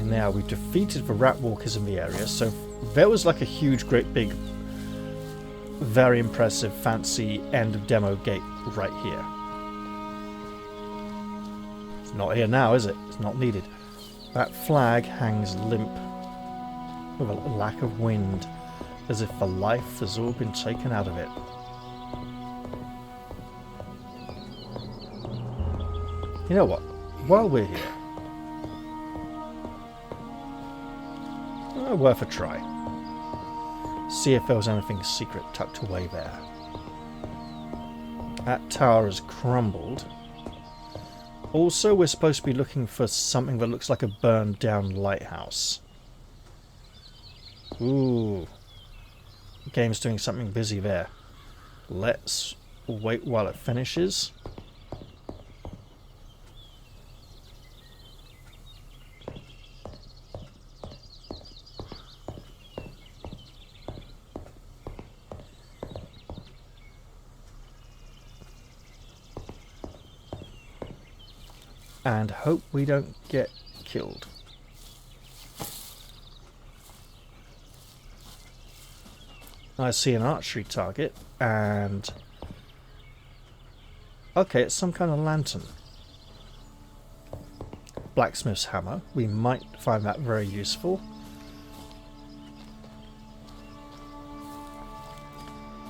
Now, we've defeated the rat walkers in the area, so there was like a huge, great big, very impressive, fancy end of demo gate right here. It's not here now, is it? It's not needed. That flag hangs limp with a lack of wind, as if the life has all been taken out of it. You know what? While we're here, worth a try. See if there was anything secret tucked away there. That tower has crumbled. Also, we're supposed to be looking for something that looks like a burned down lighthouse. Ooh. The game's doing something busy there. Let's wait while it finishes. And hope we don't get killed. I see an archery target, and okay, it's some kind of lantern. Blacksmith's hammer. We might find that very useful.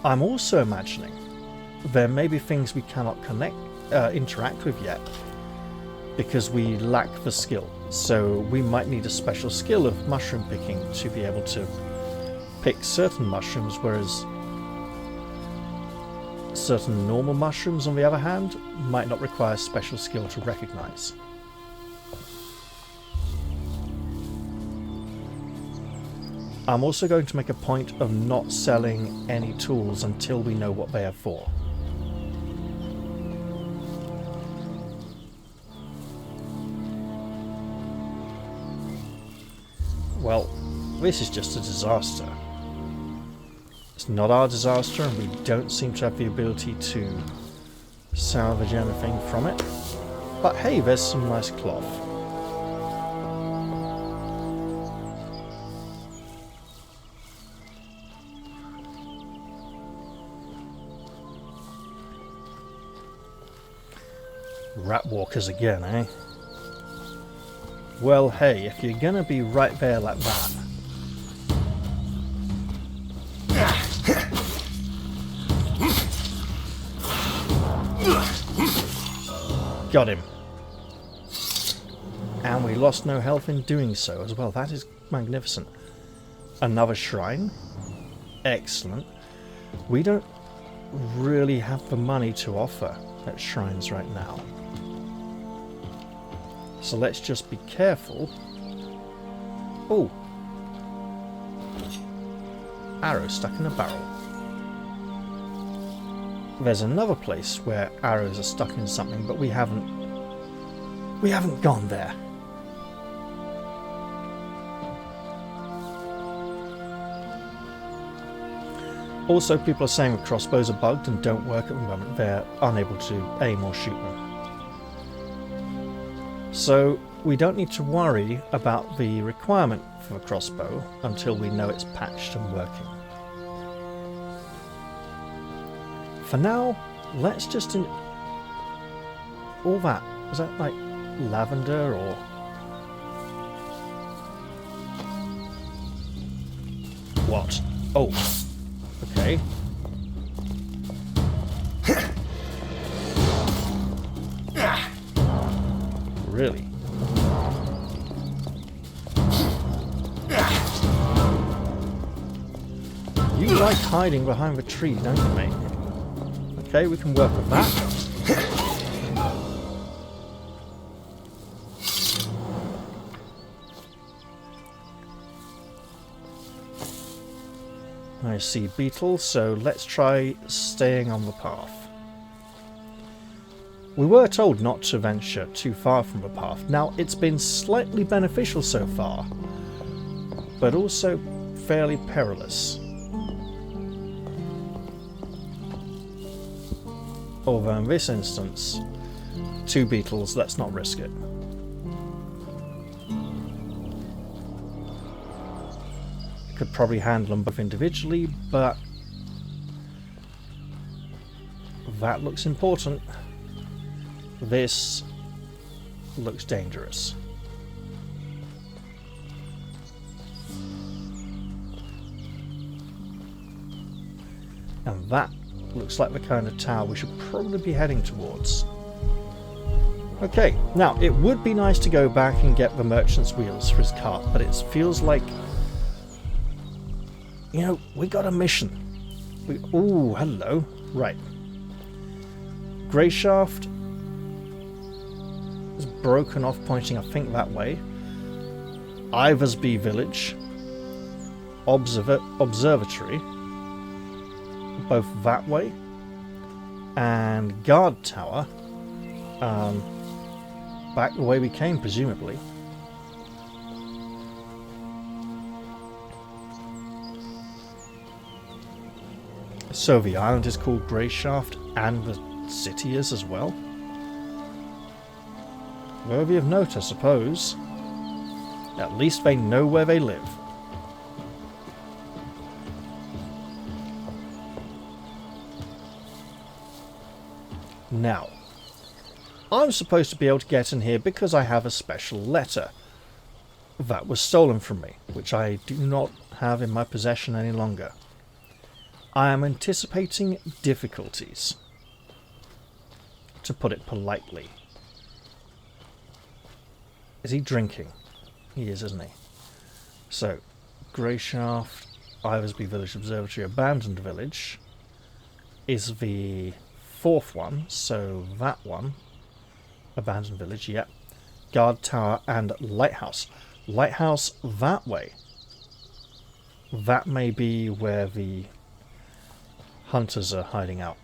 I'm also imagining there may be things we cannot interact with yet because we lack the skill. So we might need a special skill of mushroom picking to be able to pick certain mushrooms, whereas certain normal mushrooms, on the other hand, might not require special skill to recognize. I'm also going to make a point of not selling any tools until we know what they are for. Well, this is just a disaster. It's not our disaster, and we don't seem to have the ability to salvage anything from it. But hey, there's some nice cloth. Rat walkers again, eh? Well, hey, if you're gonna be right there like that... Got him. And we lost no health in doing so as well. That is magnificent. Another shrine. Excellent. We don't really have the money to offer at shrines right now. So let's just be careful. Oh. Arrow stuck in a barrel. There's another place where arrows are stuck in something, but we haven't gone there. Also, people are saying the crossbows are bugged and don't work at the moment. They're unable to aim or shoot them. So we don't need to worry about the requirement for a crossbow until we know it's patched and working. For now, let's just... all that. Is that like lavender or... what? Oh. Okay. Really? You like hiding behind the tree, don't you, mate? Okay, we can work with that. I see beetles, so let's try staying on the path. We were told not to venture too far from the path. Now, it's been slightly beneficial so far, but also fairly perilous. Although in this instance, 2 beetles, let's not risk it. Could probably handle them both individually, but that looks important. This looks dangerous. And that looks like the kind of tower we should probably be heading towards. Okay, now it would be nice to go back and get the merchant's wheels for his cart, but it feels like, you know, we got a mission. Ooh, hello. Right. Grayshaft is broken off, pointing, I think, that way. Iversby village. observatory, both that way, and guard tower, back the way we came, presumably. So the island is called Grayshaft, and the city is as well. Worthy of note, I suppose. At least they know where they live. Now, I'm supposed to be able to get in here because I have a special letter that was stolen from me, which I do not have in my possession any longer. I am anticipating difficulties, to put it politely. Is he drinking? He is, isn't he? So, Grayshaft, Iversby Village Observatory, Abandoned Village is the fourth one, so that one, Abandoned Village, yep. Guard Tower and Lighthouse. Lighthouse that way. That may be where the hunters are hiding out.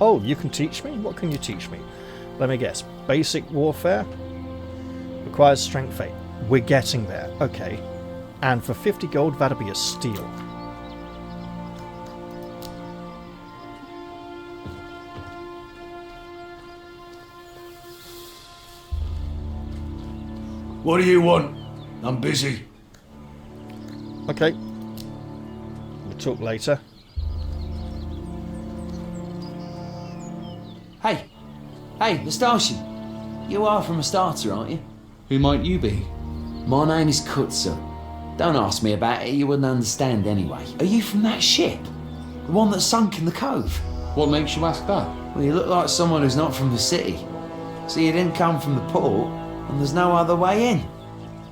Oh, you can teach me? What can you teach me? Let me guess. Basic warfare? Requires strength 8. We're getting there. Okay. And for 50 gold, that'll be a steal. What do you want? I'm busy. Okay. We'll talk later. Hey, Nastashin. You are from Astarte, aren't you? Who might you be? My name is Kutsu. Don't ask me about it, you wouldn't understand anyway. Are you from that ship? The one that sunk in the cove? What makes you ask that? Well, you look like someone who's not from the city. So you didn't come from the port, and there's no other way in.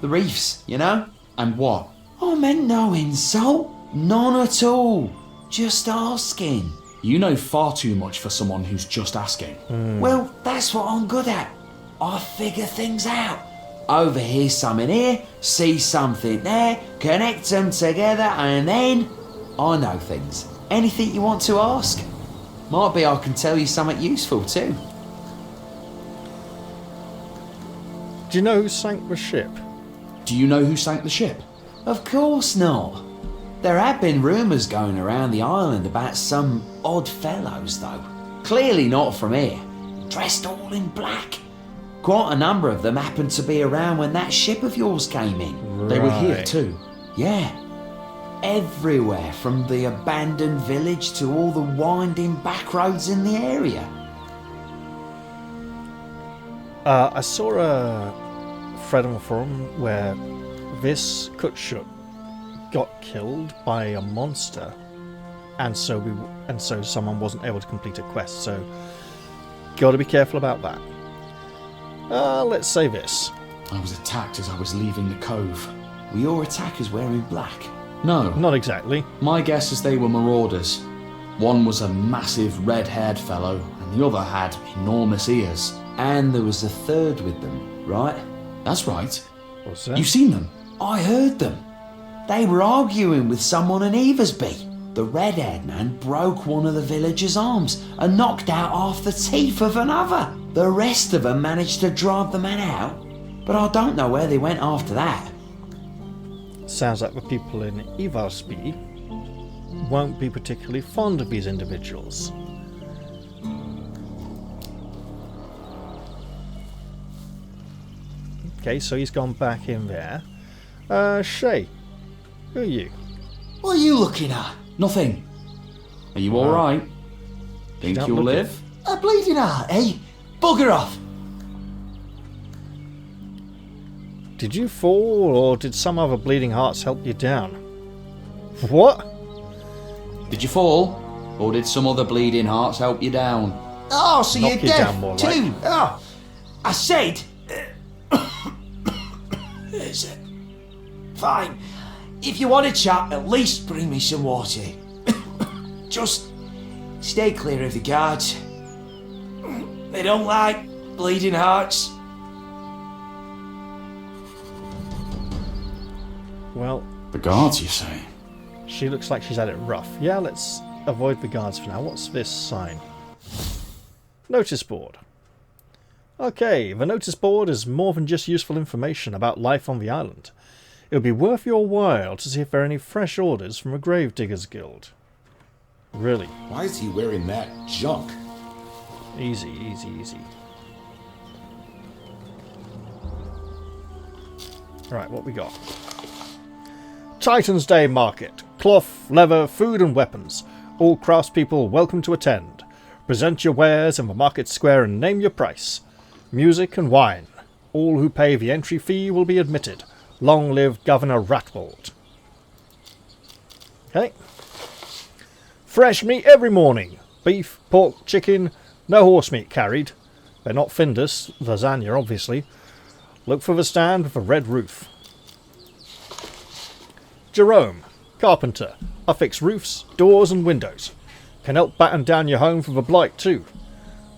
The reefs, you know? And what? I meant no insult. None at all. Just asking. You know far too much for someone who's just asking. Well, that's what I'm good at. I figure things out. Overhear something here, see something there, connect them together, and then I know things. Anything you want to ask? Might be I can tell you something useful too. Do you know who sank the ship? Do you know who sank the ship? Of course not. There have been rumours going around the island about some odd fellows, though. Clearly not from here. Dressed all in black. Quite a number of them happened to be around when that ship of yours came in. They were here Right. too. Yeah. Everywhere, from the abandoned village to all the winding back roads in the area. I saw a thread on the forum where this Kutshuk got killed by a monster, and so someone wasn't able to complete a quest. So, got to be careful about that. Let's say this. I was attacked as I was leaving the cove. Were your attackers wearing black? No, Not exactly. my guess is they were marauders. One was a massive red-haired fellow, and the other had enormous ears. And there was a third with them, right? That's right. What's that? You've seen them? I heard them. They were arguing with someone in Eversby. The red-haired man broke one of the villagers' arms and knocked out half the teeth of another. The rest of them managed to drive the man out, but I don't know where they went after that. Sounds like the people in Ivarsby won't be particularly fond of these individuals. Okay, so he's gone back in there. Shay, who are you? What are you looking at? Nothing. Are you alright? Think Don't you'll look it. live? A bleeding heart, eh? Bugger off. Did you fall, or did some other bleeding hearts help you down? What? Did you fall? Or did some other bleeding hearts help you down? Oh, so Knock you're you deaf down more too. like. Oh, I said... Is it? Fine. If you want to chat, at least bring me some water. Just Stay clear of the guards. They don't like bleeding hearts. Well, The guards, you say? she looks like she's had it rough. Yeah, let's avoid the guards for now. What's this sign? Notice board. Okay, the notice board is more than just useful information about life on the island. It would be worth your while to see if there are any fresh orders from a Gravediggers Guild. Really? Why is he wearing that junk? Easy, easy, easy. Right, what we got? Titan's Day Market. Cloth, leather, food and weapons. All craftspeople welcome to attend. Present your wares in the market square and name your price. Music and wine. All who pay the entry fee will be admitted. Long live Governor Ratwold. Okay. Fresh meat every morning. Beef, pork, chicken. No horse meat carried. They're not Findus, lasagna obviously. Look for the stand with a red roof. Jerome, carpenter. I fix roofs, doors and windows. Can help batten down your home for the blight too.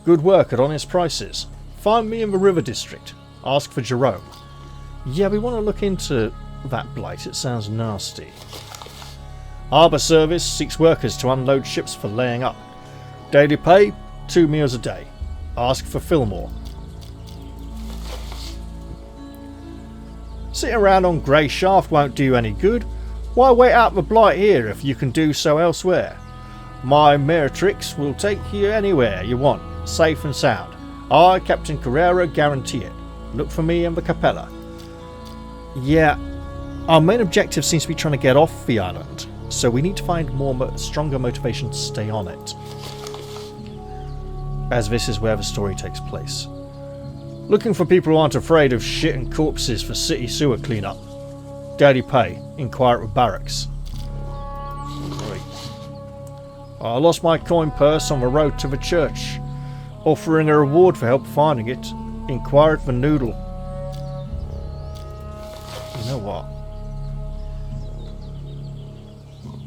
Good work at honest prices. Find me in the River District. Ask for Jerome. Yeah, we want to look into that blight. It sounds nasty. Harbour Service seeks workers to unload ships for laying up. Daily pay, 2 meals a day. Ask for Fillmore. Sitting around on Grayshaft won't do you any good. Why wait out the blight here if you can do so elsewhere? My Meretrix will take you anywhere you want, safe and sound. I, Captain Carrera, guarantee it. Look for me in the Capella. Yeah, our main objective seems to be trying to get off the island, so we need to find stronger motivation to stay on it. As this is where the story takes place. Looking for people who aren't afraid of shit and corpses for city sewer cleanup. Daily pay. Inquire at the barracks. Right. I lost my coin purse on the road to the church. Offering a reward for help finding it. Inquire at the noodle. You know what?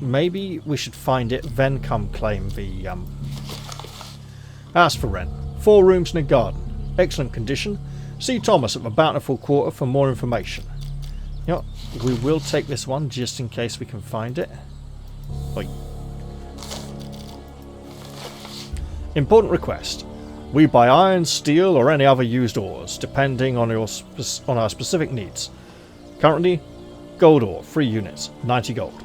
Maybe we should find it, then come claim the house for rent. 4 rooms and a garden. Excellent condition. See Thomas at the Bountiful Quarter for more information. You know, we will take this one just in case we can find it. Oi. Important request. We buy iron, steel or any other used ores, depending on our specific needs. Currently, gold ore, 3 units, 90 gold.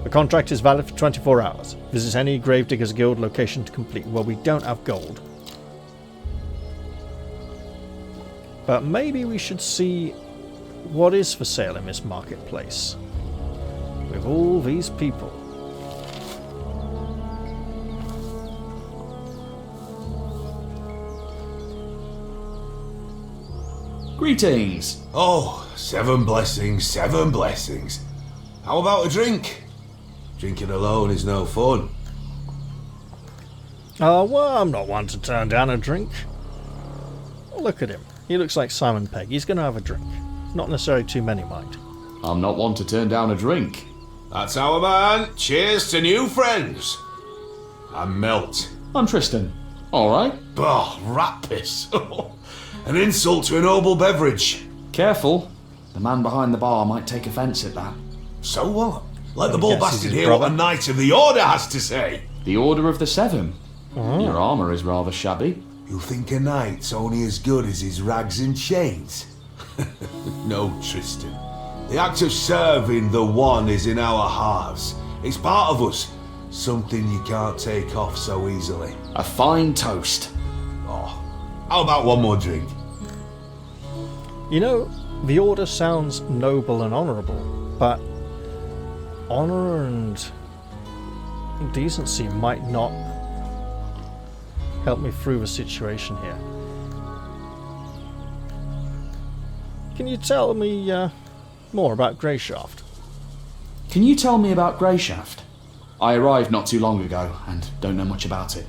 The contract is valid for 24 hours. Visit any Gravediggers Guild location to complete. Well, we don't have gold. But maybe we should see what is for sale in this marketplace. With all these people. Greetings. Oh, 7 blessings, 7 blessings. How about a drink? Drinking alone is no fun. Well, I'm not one to turn down a drink. Look at him. He looks like Simon Pegg. He's going to have a drink. Not necessarily too many, mind. I'm not one to turn down a drink. That's our man. Cheers to new friends. I'm Melt. I'm Tristan. Alright. Oh, rat piss. An insult to a noble beverage. Careful. The man behind the bar might take offence at that. So what? Let the I bull guess bastard he's his hear what brother. a knight of the order has to say. The Order of the Seven. Your armour is rather shabby. You think a knight's only as good as his rags and chains? No, Tristan. The act of serving the one is in our hearts. It's part of us. Something you can't take off so easily. A fine toast. Oh, how about one more drink? You know, the order sounds noble and honourable, but honour and decency might not help me through the situation here. Can you tell me more about Grayshaft? Can you tell me about Grayshaft? I arrived not too long ago and don't know much about it.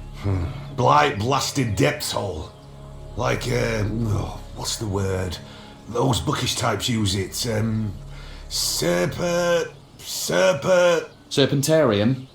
Blight blasted depths hole. Like, what's the word? Those bookish types use it. Serpentarium?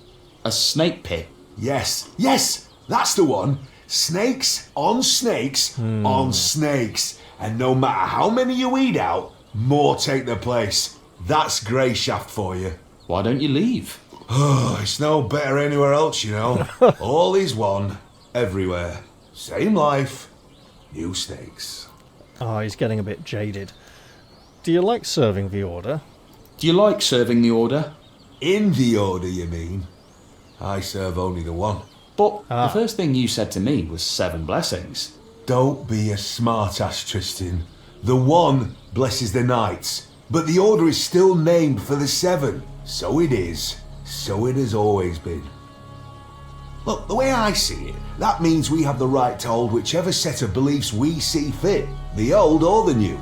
A snake pit? Yes, yes, that's the one. Snakes on snakes on snakes. And no matter how many you weed out, more take their place. That's Grayshaft for you. Why don't you leave? Oh, it's no better anywhere else, you know. All is one, everywhere. Same life, new snakes. Oh, he's getting a bit jaded. Do you like serving the order? Do you like serving the order? In the order, you mean? I serve only the one. But the first thing you said to me was 7 blessings. Don't be a smartass, Tristan. The one blesses the knights, but the order is still named for the 7. So it is. So it has always been. Look, the way I see it, that means we have the right to hold whichever set of beliefs we see fit, the old or the new.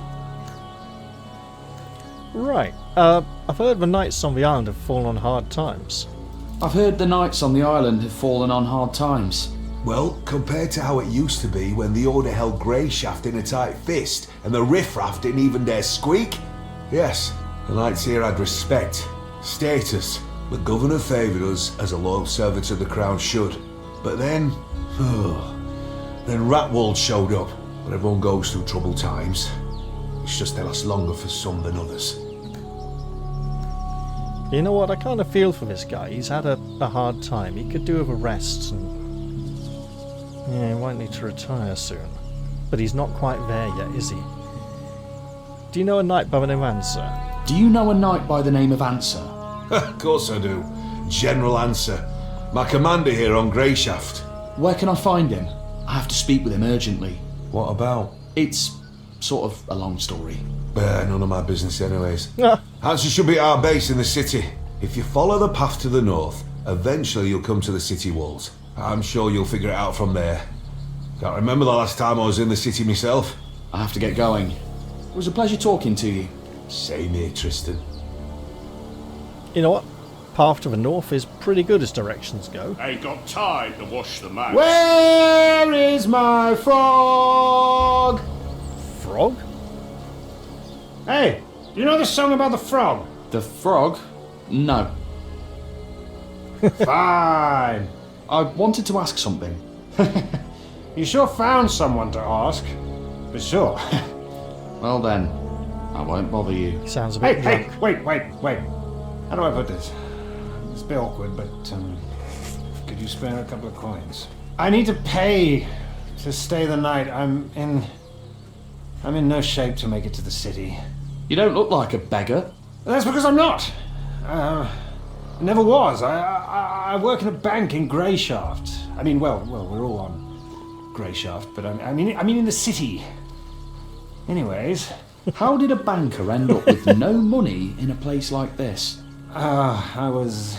Right. I've heard the knights on the island have fallen on hard times. I've heard the knights on the island have fallen on hard times. Well, compared to how it used to be when the Order held Grayshaft in a tight fist and the riffraff didn't even dare squeak, yes, the knights here had respect, status. The governor favoured us as a loyal servant of the crown should. But then Ratwald showed up. But everyone goes through troubled times. It's just they last longer for some than others. You know what? I kind of feel for this guy. He's had a hard time. He could do with a rest and... yeah, he won't need to retire soon. But he's not quite there yet, is he? Do you know a knight by the name of Answer? Do you know a knight by the name of Answer? Of course I do. General Answer. My commander here on Grayshaft. Where can I find him? I have to speak with him urgently. What about? It's sort of a long story. None of my business anyways. Ah. Answer should be at our base in the city. If you follow the path to the north, eventually you'll come to the city walls. I'm sure you'll figure it out from there. Can't remember the last time I was in the city myself. I have to get going. It was a pleasure talking to you. Same here, Tristan. You know what? Path to the north is pretty good as directions go. Ain't got time to wash the mouth. Where is my frog? Frog? Hey, do you know the song about the frog? The frog? No. Fine. I wanted to ask something. You sure found someone to ask. For sure. Well then, I won't bother you. He sounds a bit drunk. Wait. How do I put this? It's a bit awkward, but could you spare a couple of coins? I need to pay to stay the night. I'm in no shape to make it to the city. You don't look like a beggar. That's because I'm not. I never was. I work in a bank in Grayshaft. I mean, well, we're all on Grayshaft, but I mean in the city. Anyways, How did a banker end up with no money in a place like this? I was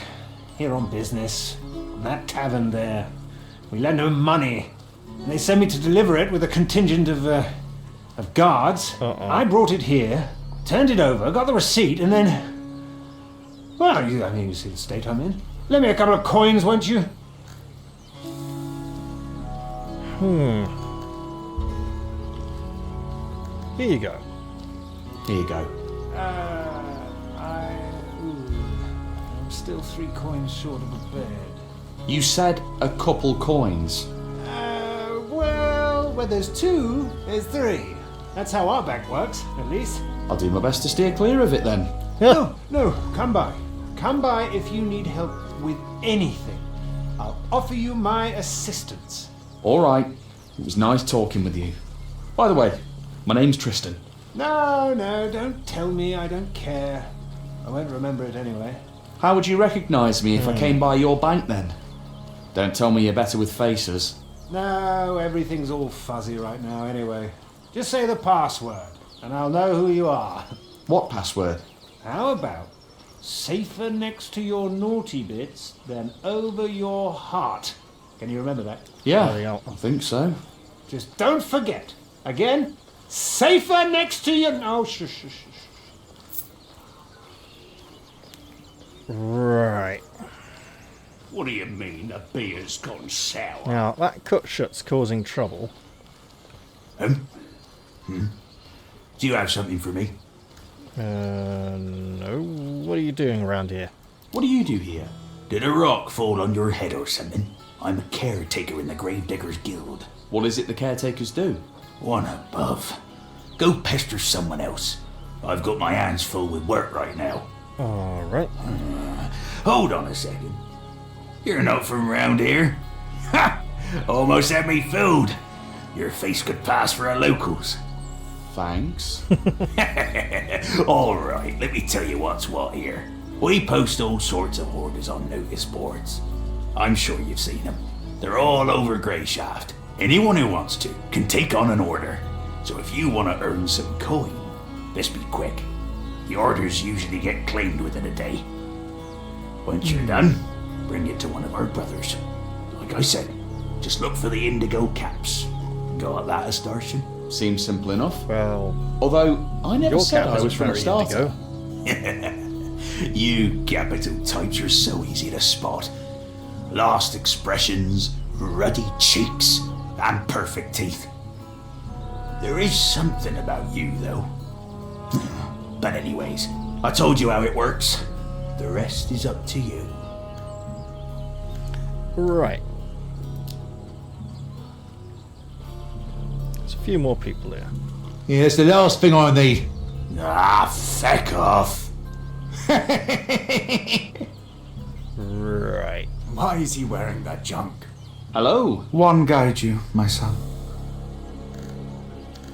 here on business. That tavern there. We lent them money. And they sent me to deliver it with a contingent of guards. I brought it here, turned it over, got the receipt, and then... well, you see the state I'm in. Lend me a couple of coins, won't you? Here you go. Here you go. I'm still 3 coins short of a bed. You said a couple coins. Well, where there's 2, there's 3. That's how our bank works, at least. I'll do my best to steer clear of it then. No, come by. Come by if you need help with anything. I'll offer you my assistance. All right. It was nice talking with you. By the way, my name's Tristan. No, don't tell me. I don't care. I won't remember it anyway. How would you recognise me if I came by your bank then? Don't tell me you're better with faces. No, everything's all fuzzy right now anyway. Just say the password, and I'll know who you are. What password? How about safer next to your naughty bits than over your heart? Can you remember that? Yeah, I think so. Just don't forget. Again, safer next to your... oh, shush. Right. What do you mean the beer's gone sour? Now, that cut shut's causing trouble. Do you have something for me? No. What are you doing around here? What do you do here? Did a rock fall on your head or something? I'm a caretaker in the Gravediggers Guild. What is it the caretakers do? One above. Go pester someone else. I've got my hands full with work right now. Alright. Hold on a second. You're not from round here. Ha! Almost had me fooled. Your face could pass for a locals. Thanks. Alright, let me tell you what's what here. We post all sorts of orders on notice boards. I'm sure you've seen them. They're all over Grayshaft. Anyone who wants to can take on an order. So if you want to earn some coin, best be quick. The orders usually get claimed within a day. Once you're done, bring it to one of our brothers. Like I said, just look for the indigo caps. Got that, Starship? Seems simple enough. Well, Although, I never your said cap I is was from a very starter. indigo. You capital types are so easy to spot. Lost expressions, ruddy cheeks, and perfect teeth. There is something about you, though. But anyways, I told you how it works. The rest is up to you. Right. There's a few more people here. Yeah, it's the last thing I need. Ah, feck off. Right. Why is he wearing that junk? Hello. One guide you, my son.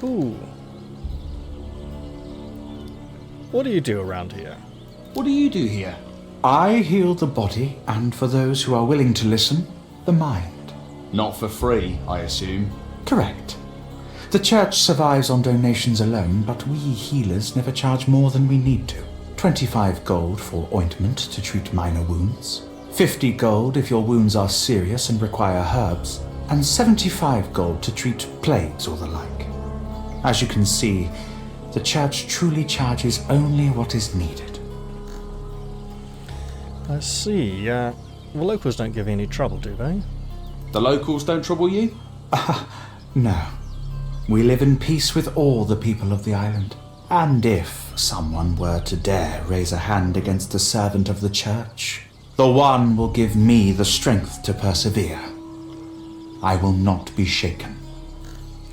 Ooh. What do you do around here? What do you do here? I heal the body, and for those who are willing to listen, the mind. Not for free, I assume. Correct. The church survives on donations alone, but we healers never charge more than we need to. 25 gold for ointment to treat minor wounds, 50 gold if your wounds are serious and require herbs, and 75 gold to treat plagues or the like. As you can see, the church truly charges only what is needed. I see. The locals don't give you any trouble, do they? The locals don't trouble you? No. We live in peace with all the people of the island. And if someone were to dare raise a hand against a servant of the church, the one will give me the strength to persevere. I will not be shaken.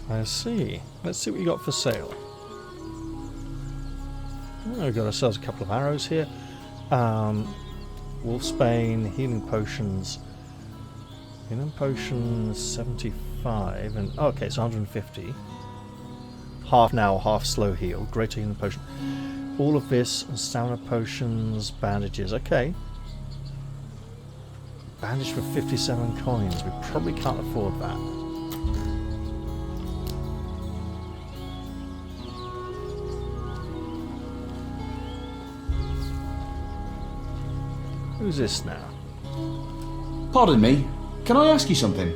I see. Let's see what you got for sale. Oh, we've got ourselves a couple of arrows here. Wolfsbane, healing potions. Healing potions 75 and okay, so 150. Half now, half slow heal. Greater healing potion. All of this, stamina potions, bandages. Okay. Bandage for 57 coins. We probably can't afford that. Who's this now? Pardon me, can I ask you something?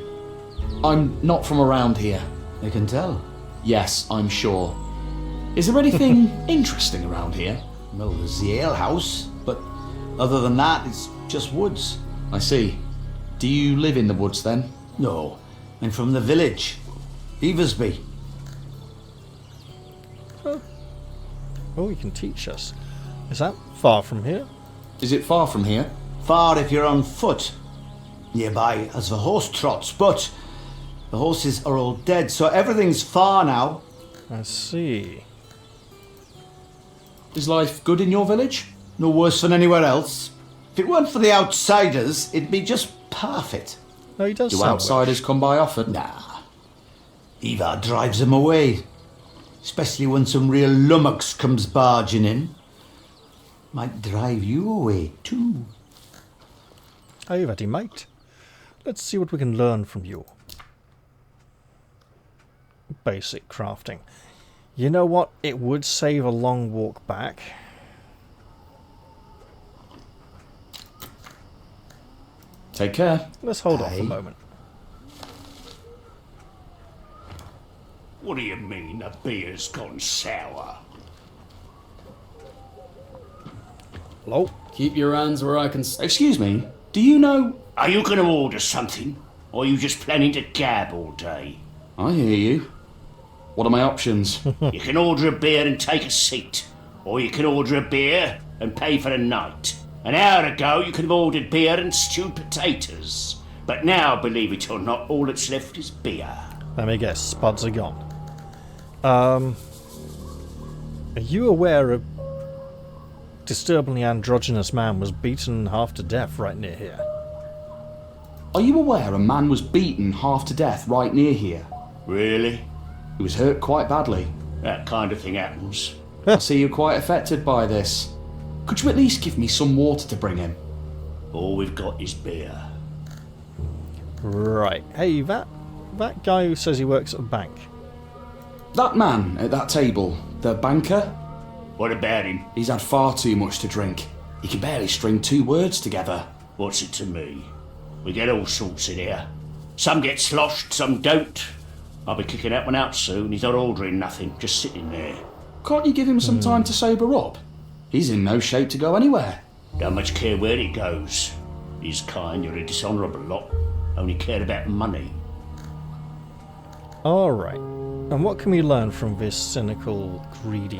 I'm not from around here. I can tell. Yes, I'm sure. Is there anything interesting around here? Well, there's the alehouse, but other than that, it's just woods. I see. Do you live in the woods then? No, I'm from the village, Eversby. Oh, you can teach us. Is that far from here? Is it far from here? Far if you're on foot. Nearby as the horse trots, but the horses are all dead, so everything's far now. I see. Is life good in your village? No worse than anywhere else. If it weren't for the outsiders, it'd be just perfect. No, he does Do sound outsiders come by often? Nah. Eva drives them away. Especially when some real lummox comes barging in. Might drive you away too. Are you ready, mate? Let's see what we can learn from you. Basic crafting. You know what? It would save a long walk back. Take care. Let's hold off a Aye. moment. What do you mean the beer's gone sour? Hello? Keep your hands where I can. Excuse me, do you know... Are you going to order something? Or are you just planning to gab all day? I hear you. What are my options? You can order a beer and take a seat. Or you can order a beer and pay for the night. An hour ago, you could have ordered beer and stewed potatoes. But now, believe it or not, all that's left is beer. Let me guess, spuds are gone. Are you aware a disturbingly androgynous man was beaten half to death right near here? Are you aware a man was beaten half to death right near here? Really? He was hurt quite badly. That kind of thing happens. I see you're quite affected by this. Could you at least give me some water to bring him? All we've got is beer. Right. Hey, that guy who says he works at a bank. That man at that table, the banker, What about him? he's had far too much to drink. He can barely string 2 words together. What's it to me? We get all sorts in here. Some get sloshed, some don't. I'll be kicking that one out soon. He's not ordering nothing, just sitting there. Can't you give him some time to sober up? He's in no shape to go anywhere. Don't much care where he goes. He's kind, you're a dishonourable lot. Only cared about money. Alright. And what can we learn from this cynical, greedy,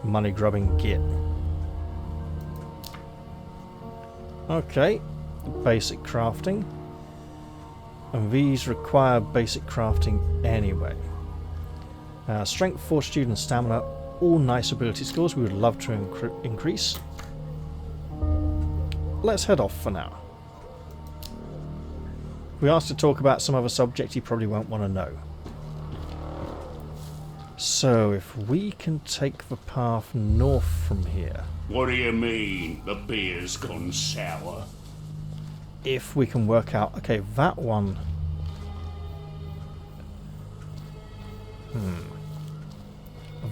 money-grubbing git? Okay. Basic crafting. And these require basic crafting anyway. Strength, fortitude and stamina, all nice ability scores we would love to increase. Let's head off for now. If we ask to talk about some other subject, he probably won't want to know. So, if we can take the path north from here... What do you mean, the beer's gone sour? If we can work out... Okay, that one...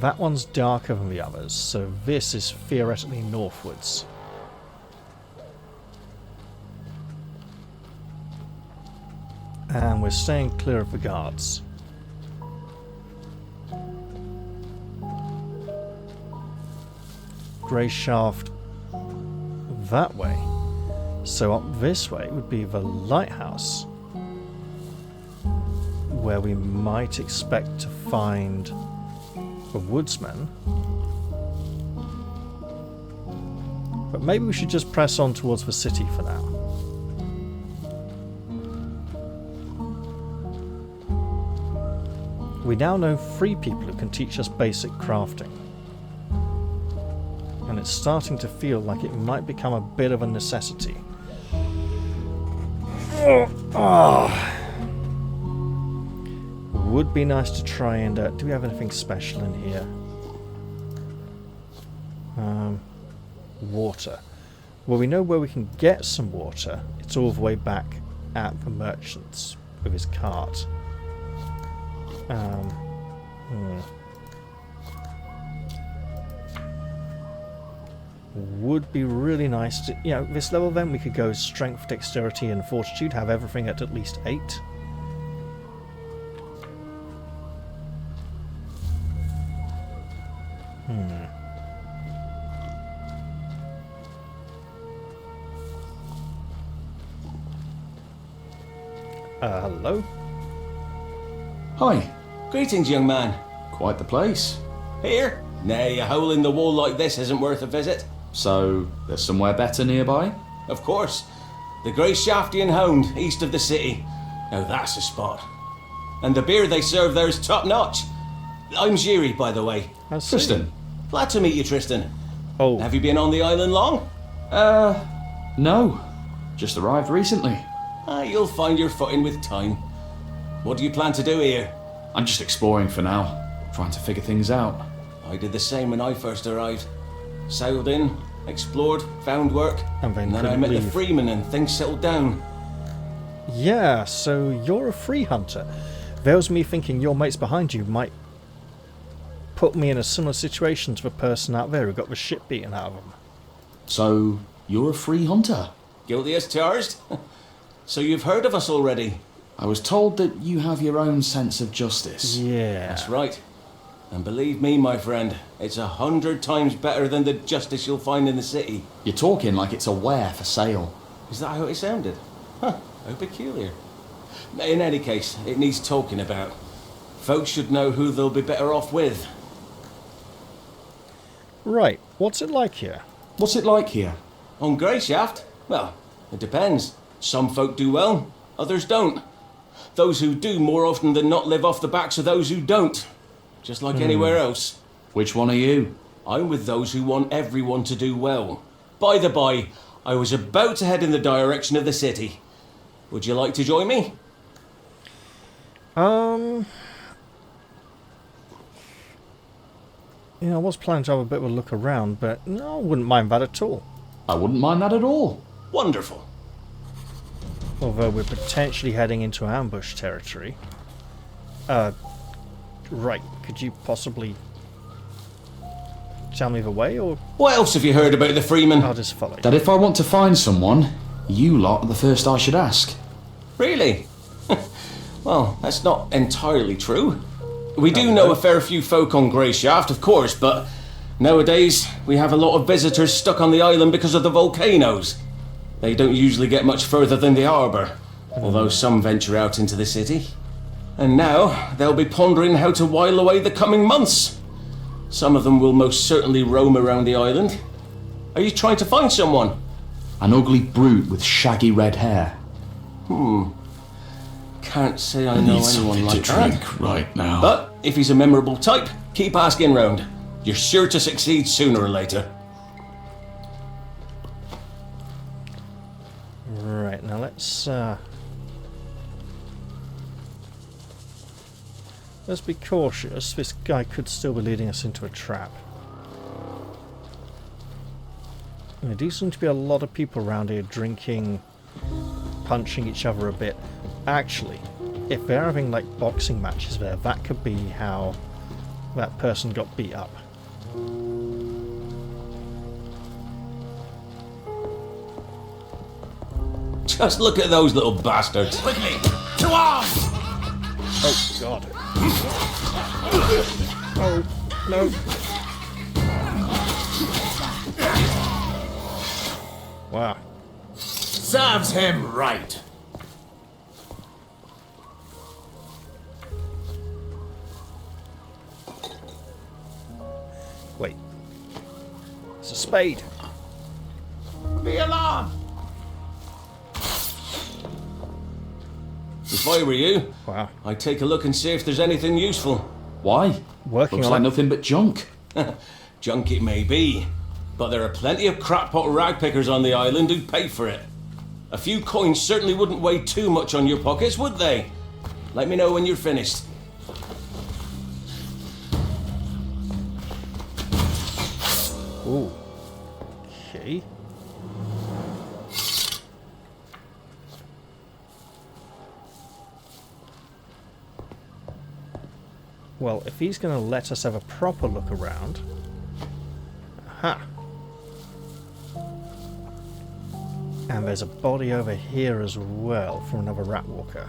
That one's darker than the others, so this is theoretically northwards. And we're staying clear of the guards. Grayshaft that way. So up this way would be the lighthouse, where we might expect to find the woodsman. But maybe we should just press on towards the city for now. We now know 3 people who can teach us basic crafting. And it's starting to feel like it might become a bit of a necessity. Would be nice to try and... do we have anything special in here? Water. Well, we know where we can get some water. It's all the way back at the merchant's with his cart. Would be really nice to... You know, this level then we could go strength, dexterity and fortitude, have everything at least 8. Hello? Hi. Greetings, young man. Quite the place. Here? Nay, a hole in the wall like this isn't worth a visit. So, there's somewhere better nearby? Of course. The Grayshaftian Hound, east of the city. Now that's a spot. And the beer they serve there is top notch. I'm Jiri, by the way. Tristan. Glad to meet you, Tristan. Oh. Have you been on the island long? No. Just arrived recently. You'll find your footing with time. What do you plan to do here? I'm just exploring for now. Trying to figure things out. I did the same when I first arrived. Sailed in, explored, found work, And then I couldn't met the leave. freemen and things settled down. Yeah, so you're a free hunter. There was me thinking your mates behind you might put me in a similar situation to the person out there who got the shit beaten out of them. So, you're a free hunter? Guilty as charged? So you've heard of us already? I was told that you have your own sense of justice. Yeah. That's right. And believe me, my friend, it's 100 times better than the justice you'll find in the city. You're talking like it's a ware for sale. Is that how it sounded? Huh, how peculiar. In any case, it needs talking about. Folks should know who they'll be better off with. Right, what's it like here? What's it like here? On Grayshaft? Well, it depends. Some folk do well, others don't. Those who do more often than not live off the backs of those who don't. Just like anywhere else. Which one are you? I'm with those who want everyone to do well. By the by, I was about to head in the direction of the city. Would you like to join me? Yeah, I was planning to have a bit of a look around, but no, I wouldn't mind that at all. I wouldn't mind that at all. Wonderful. Although we're potentially heading into ambush territory. Right, could you possibly tell me the way, or What else have you heard about the Freeman? I'll just follow you? That if I want to find someone, you lot are the first I should ask. Really? Well, that's not entirely true. We do know a fair few folk on Grayshaft, of course, but nowadays we have a lot of visitors stuck on the island because of the volcanoes. They don't usually get much further than the harbour, although some venture out into the city. And now they'll be pondering how to while away the coming months. Some of them will most certainly roam around the island. Are you trying to find someone? An ugly brute with shaggy red hair. Can't say I know anyone like that. right now. But if he's a memorable type, keep asking round. You're sure to succeed sooner or later. Right, now let's be cautious. This guy could still be leading us into a trap. There do seem to be a lot of people around here drinking, punching each other a bit. Actually, if they're having like boxing matches there, that could be how that person got beat up. Just look at those little bastards. Quickly, to arms! Oh god. Oh no. Wow. Serves him right. Wait. It's a spade. Be alarmed! If I were you, Wow. I'd take a look and see if there's anything useful. Why? Working Looks on like it. nothing but junk. Junk it may be, but there are plenty of crackpot rag pickers on the island who'd pay for it. A few coins certainly wouldn't weigh too much on your pockets, would they? Let me know when you're finished. Ooh. Okay. Well, if he's going to let us have a proper look around... Aha! And there's a body over here as well from another rat walker.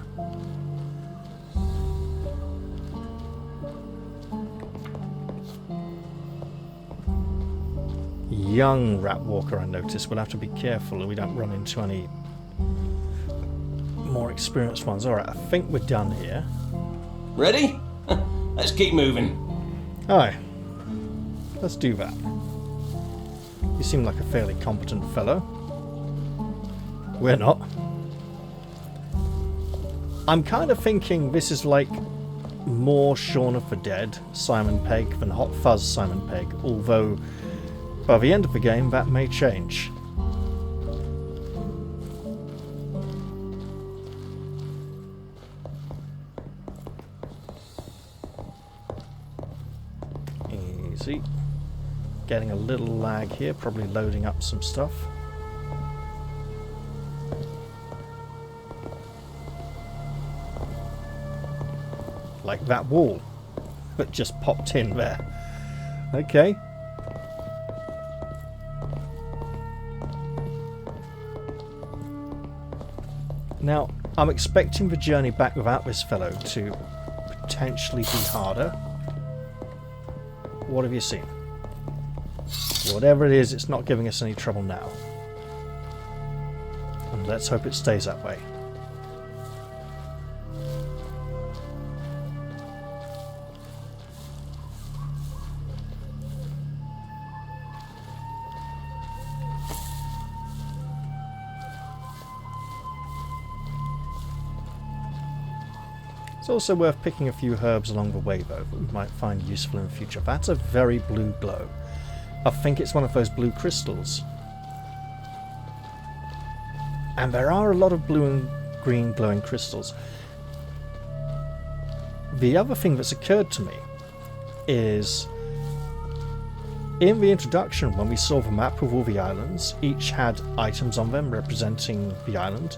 Young rat walker, I noticed. We'll have to be careful that we don't run into any more experienced ones. Alright, I think we're done here. Ready? Let's keep moving. Aye. Let's do that. You seem like a fairly competent fellow. We're not. I'm kind of thinking this is like more Shaun of the Dead Simon Pegg than Hot Fuzz Simon Pegg, although by the end of the game that may change. Easy. Getting a little lag here, probably loading up some stuff. Like that wall that just popped in there. Okay. Now, I'm expecting the journey back without this fellow to potentially be harder. What have you seen? Whatever it is, it's not giving us any trouble now. And let's hope it stays that way. It's also worth picking a few herbs along the way though that we might find useful in the future. That's a very blue glow. I think it's one of those blue crystals. And there are a lot of blue and green glowing crystals. The other thing that's occurred to me is in the introduction, when we saw the map of all the islands, each had items on them representing the island,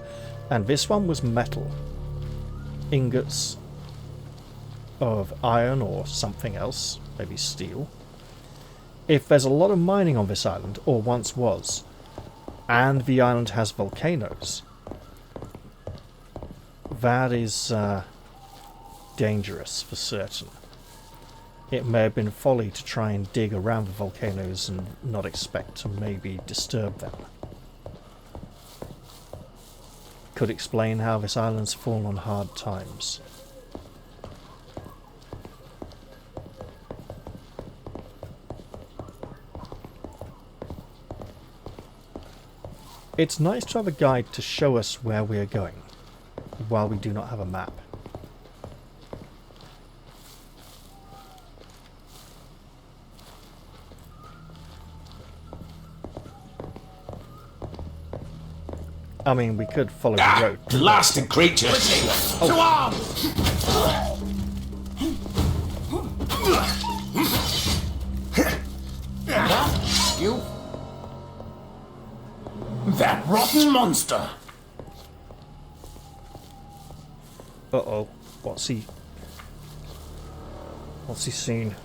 and this one was metal. Ingots of iron or something else, maybe steel. If there's a lot of mining on this island, or once was, and the island has volcanoes, that is dangerous for certain. It may have been folly to try and dig around the volcanoes and not expect to maybe disturb them. Could explain how this island's fallen on hard times. It's nice to have a guide to show us where we are going, while we do not have a map. I mean, we could follow the road. Blasted creatures! To arms! You? That rotten monster! Uh-oh. What's he seen?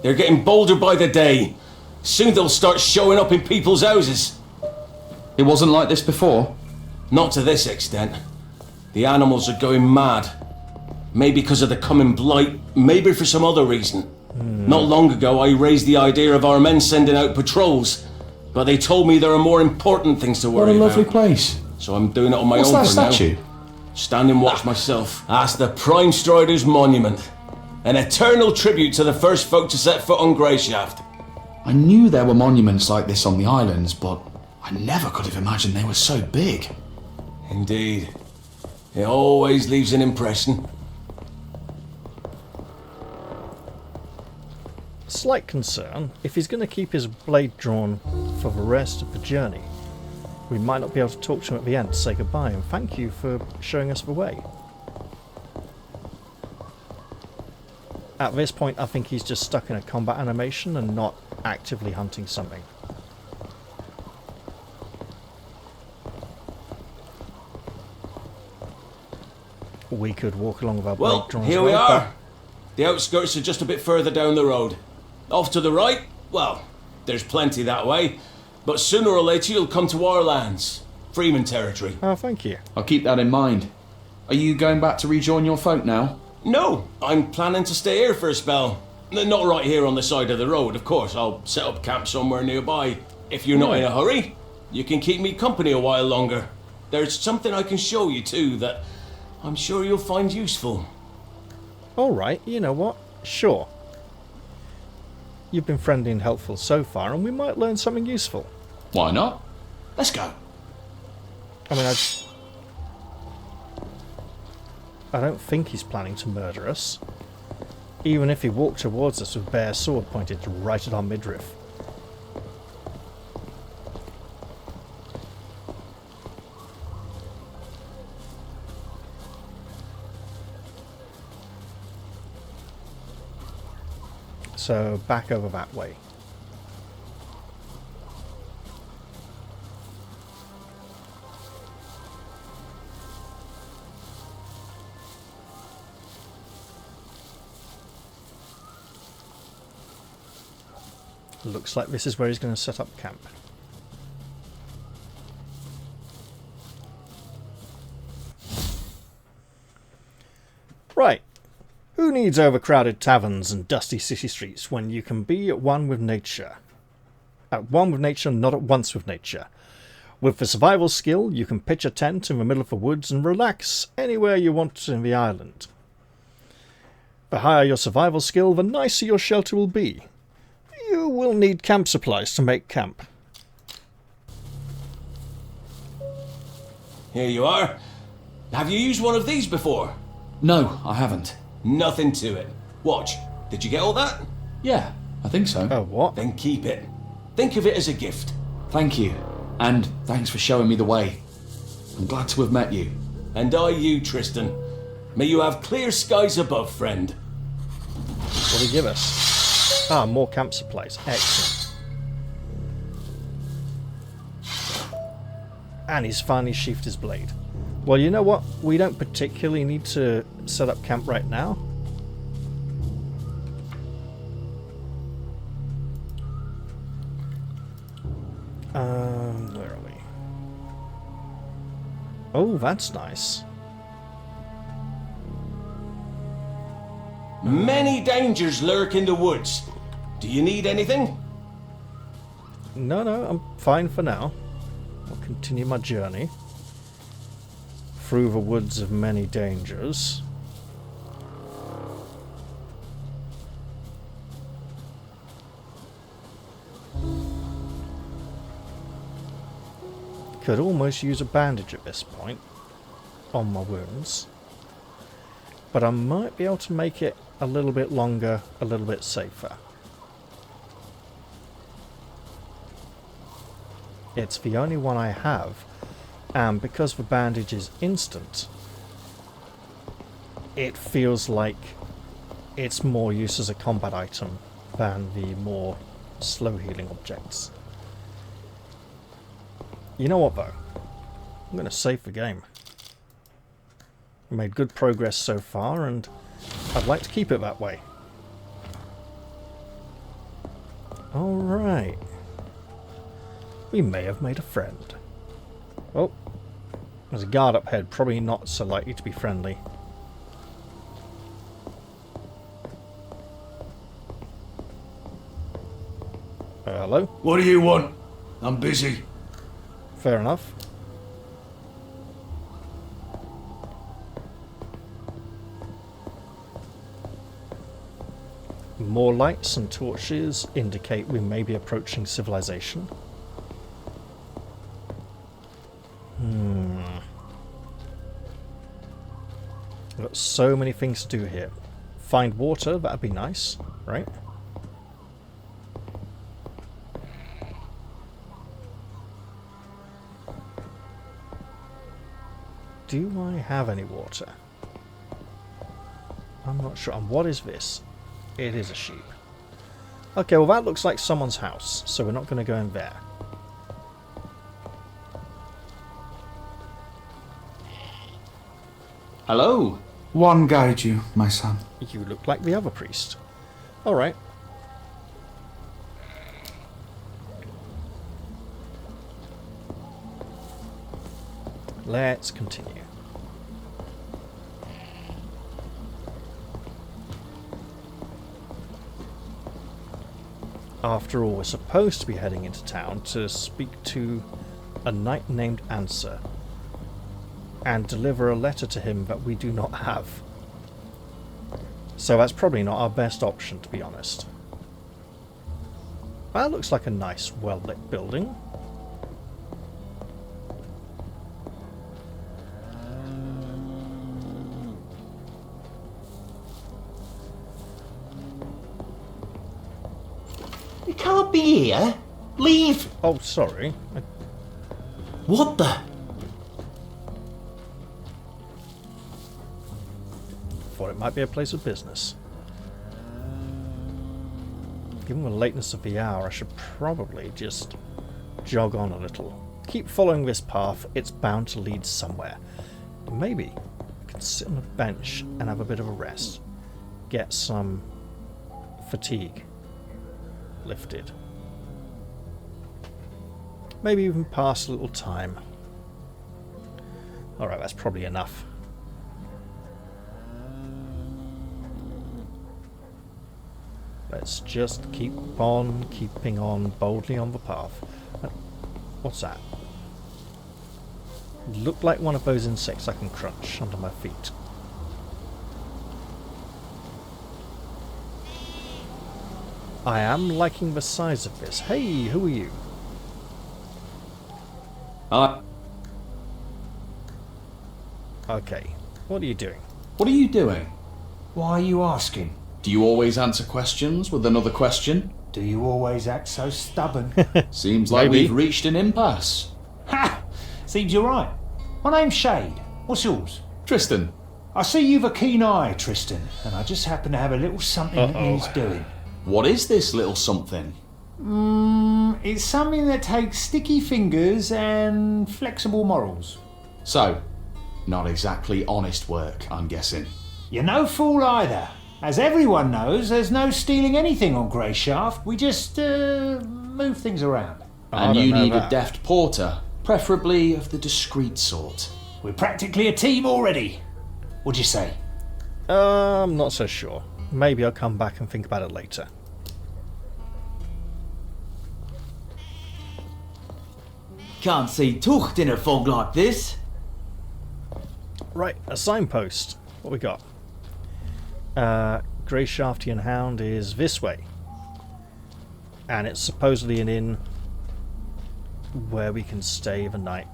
They're getting bolder by the day. Soon they'll start showing up in people's houses. It wasn't like this before? Not to this extent. The animals are going mad. Maybe because of the coming blight, maybe for some other reason. Not long ago I raised the idea of our men sending out patrols, but they told me there are more important things to worry about. What a lovely place. So I'm doing it on my What's own that for statue? now. Standing watch myself. That's the Prime Strider's Monument. An eternal tribute to the first folk to set foot on Grayshaft. I knew there were monuments like this on the islands, but I never could have imagined they were so big. Indeed. It always leaves an impression. Slight concern, if he's going to keep his blade drawn for the rest of the journey, we might not be able to talk to him at the end to say goodbye and thank you for showing us the way. At this point I think he's just stuck in a combat animation and not actively hunting something. We could walk along with our Well, blade drawn here as we well, are. The outskirts are just a bit further down the road. Off to the right, well, there's plenty that way. But sooner or later you'll come to our lands. Freeman territory. Oh, thank you. I'll keep that in mind. Are you going back to rejoin your folk now? No, I'm planning to stay here for a spell. Not right here on the side of the road, of course. I'll set up camp somewhere nearby. If you're not in a hurry, you can keep me company a while longer. There's something I can show you too that I'm sure you'll find useful. Alright, you know what? Sure. You've been friendly and helpful so far, and we might learn something useful. Why not? Let's go. I mean, I don't think he's planning to murder us. Even if he walked towards us with bare sword pointed right at our midriff. So, back over that way. Looks like this is where he's going to set up camp. Right. Who needs overcrowded taverns and dusty city streets when you can be at one with nature? At one with nature, not at once with nature. With the survival skill, you can pitch a tent in the middle of the woods and relax anywhere you want in the island. The higher your survival skill, the nicer your shelter will be. You will need camp supplies to make camp. Here you are. Have you used one of these before? No, I haven't. Nothing to it. Watch. Did you get all that? Yeah, I think so. Oh, what? Then keep it. Think of it as a gift. Thank you. And thanks for showing me the way. I'm glad to have met you. And I you, Tristan. May you have clear skies above, friend. What do you give us? Ah, more camp supplies. Excellent. And he's finally sheathed his blade. Well, you know what? We don't particularly need to set up camp right now. Where are we? Oh, that's nice. Many dangers lurk in the woods. Do you need anything? No, I'm fine for now. I'll continue my journey through the woods of many dangers. Could almost use a bandage at this point on my wounds, but I might be able to make it a little bit longer, a little bit safer. It's the only one I have, and because the bandage is instant, it feels like it's more use as a combat item than the more slow healing objects. You know what though? I'm going to save the game. I made good progress so far, and I'd like to keep it that way. Alright. We may have made a friend. Oh, there's a guard up ahead, probably not so likely to be friendly. Hello? What do you want? I'm busy. Fair enough. More lights and torches indicate we may be approaching civilization. We've got so many things to do here. Find water, that'd be nice, right? Do I have any water? I'm not sure. And what is this? It is a sheep. Okay, well that looks like someone's house, so we're not going to go in there. Hello. One guide you, my son. You look like the other priest. Alright. Let's continue. After all, we're supposed to be heading into town to speak to a knight named Answer and deliver a letter to him that we do not have. So that's probably not our best option, to be honest. That looks like a nice, well-lit building. You can't be here. Leave. Oh, sorry. What the? Thought it might be a place of business. Given the lateness of the hour, I should probably just jog on a little. Keep following this path, it's bound to lead somewhere. Maybe I could sit on a bench and have a bit of a rest. Get some fatigue lifted. Maybe even pass a little time. Alright, that's probably enough. Let's just keep on keeping on boldly on the path. What's that? Looked like one of those insects I can crunch under my feet. I am liking the size of this. Hey, who are you? Okay, what are you doing? What are you doing? Why are you asking? Do you always answer questions with another question? Do you always act so stubborn? Seems like Maybe. we've reached an impasse. Ha! Seems you're right. My name's Shade. What's yours? Tristan, I see you've a keen eye, Tristan, and I just happen to have a little something that needs doing. what is this little something? It's something that takes sticky fingers and flexible morals. So, not exactly honest work, I'm guessing. You're no fool either. As everyone knows, there's no stealing anything on Grayshaft. We just move things around. I And don't you know need that. a deft porter, preferably of the discreet sort. We're practically a team already. What'd you say? I'm not so sure. Maybe I'll come back and think about it later. Can't see Tucht in a fog like this. Right, a signpost. What we got? Greyshaftian Hound is this way. And it's supposedly an inn where we can stay the night.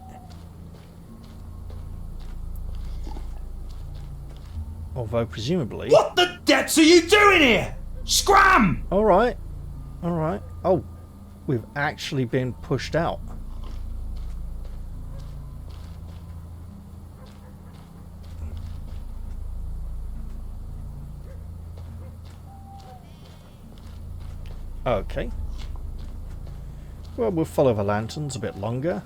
Although, presumably... What the depths are you doing here? Scram! Alright. Alright. Oh, we've actually been pushed out. Okay. Well, we'll follow the lanterns a bit longer.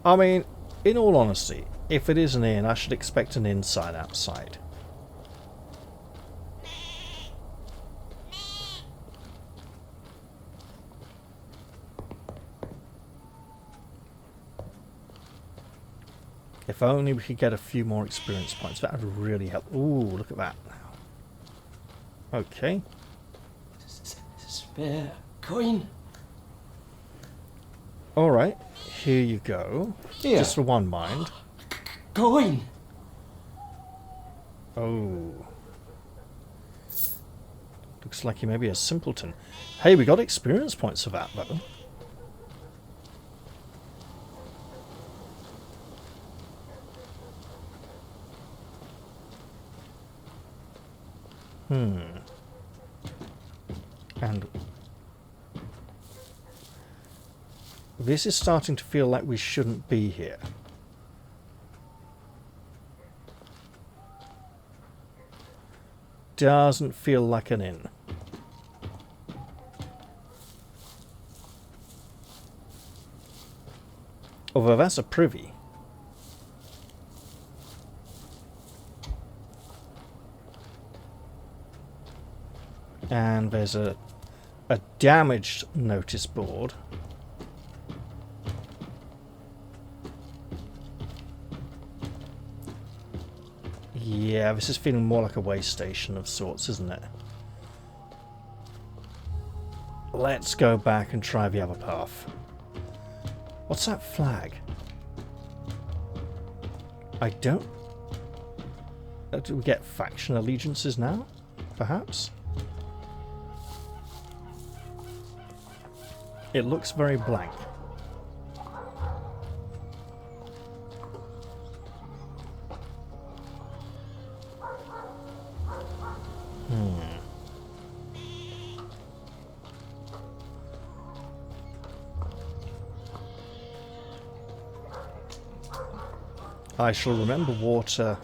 I mean, in all honesty, if it is an inn, I should expect an inn sign outside. If only we could get a few more experience points, that would really help. Ooh, look at that. Okay. Spare coin. Alright, here you go. Here. Just for one mind. Coin. Oh. Looks like he may be a simpleton. Hey, we got experience points for that, though. And this is starting to feel like we shouldn't be here. Doesn't feel like an inn. Although that's a privy. And there's a damaged notice board. Yeah, this is feeling more like a way station of sorts, isn't it? Let's go back and try the other path. What's that flag? I don't... Do we get faction allegiances now? Perhaps? It looks very blank. I shall remember water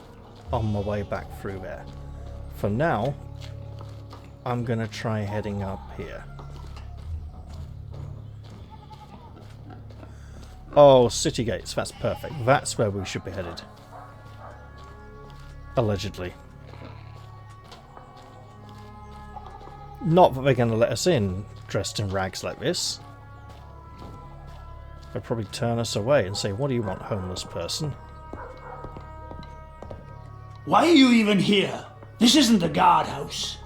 on my way back through there. For now, I'm going to try heading up here. Oh, city gates, that's perfect. That's where we should be headed. Allegedly. Not that they're going to let us in dressed in rags like this. They'll probably turn us away and say, "What do you want, homeless person?" Why are you even here? This isn't the guardhouse.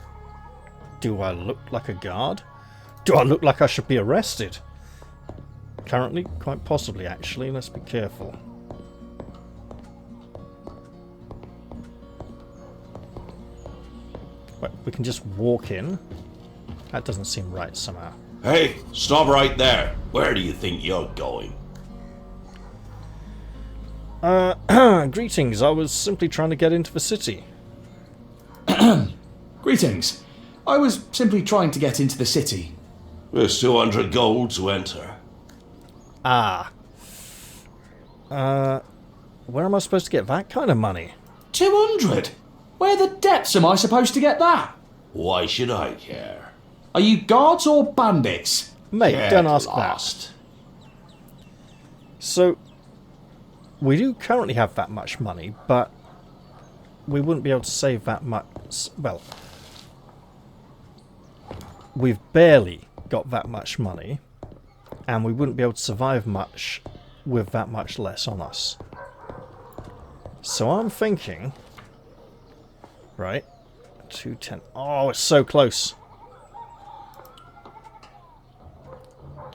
Do I look like a guard? Do I look like I should be arrested? Currently, quite possibly, actually. Let's be careful. Right, we can just walk in. That doesn't seem right somehow. Hey, stop right there. Where do you think you're going? Greetings. I was simply trying to get into the city. Greetings. I was simply trying to get into the city. There's 200 gold to enter. Ah. Where am I supposed to get that kind of money? 200? Where the depths am I supposed to get that? Why should I care? Are you guards or bandits? Mate, Get don't ask lost. that. So, we do currently have that much money, but we wouldn't be able to save that much. Well, we've barely got that much money, and we wouldn't be able to survive much with that much less on us. So I'm thinking, right, 210. Oh, it's so close.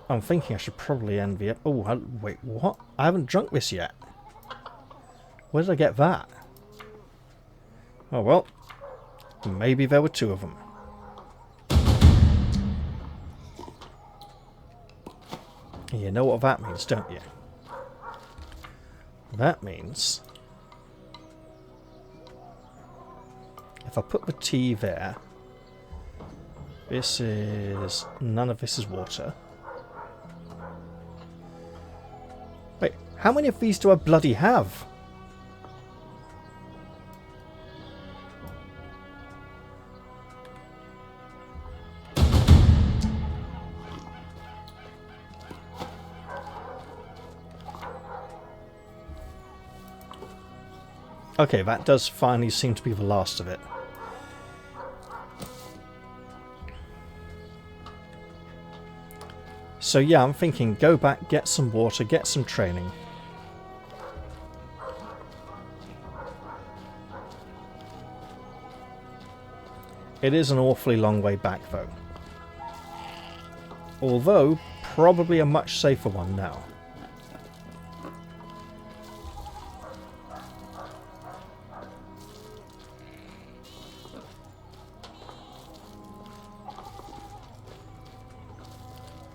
I'm thinking I should probably envy it. Oh, wait, what? I haven't drunk this yet. Where did I get that? Oh, well. Maybe there were two of them. You know what that means, don't you? That means... if I put the tea there... This is... none of this is water. Wait, how many of these do I bloody have? Okay, that does finally seem to be the last of it. So yeah, I'm thinking go back, get some water, get some training. It is an awfully long way back though. Although, probably a much safer one now.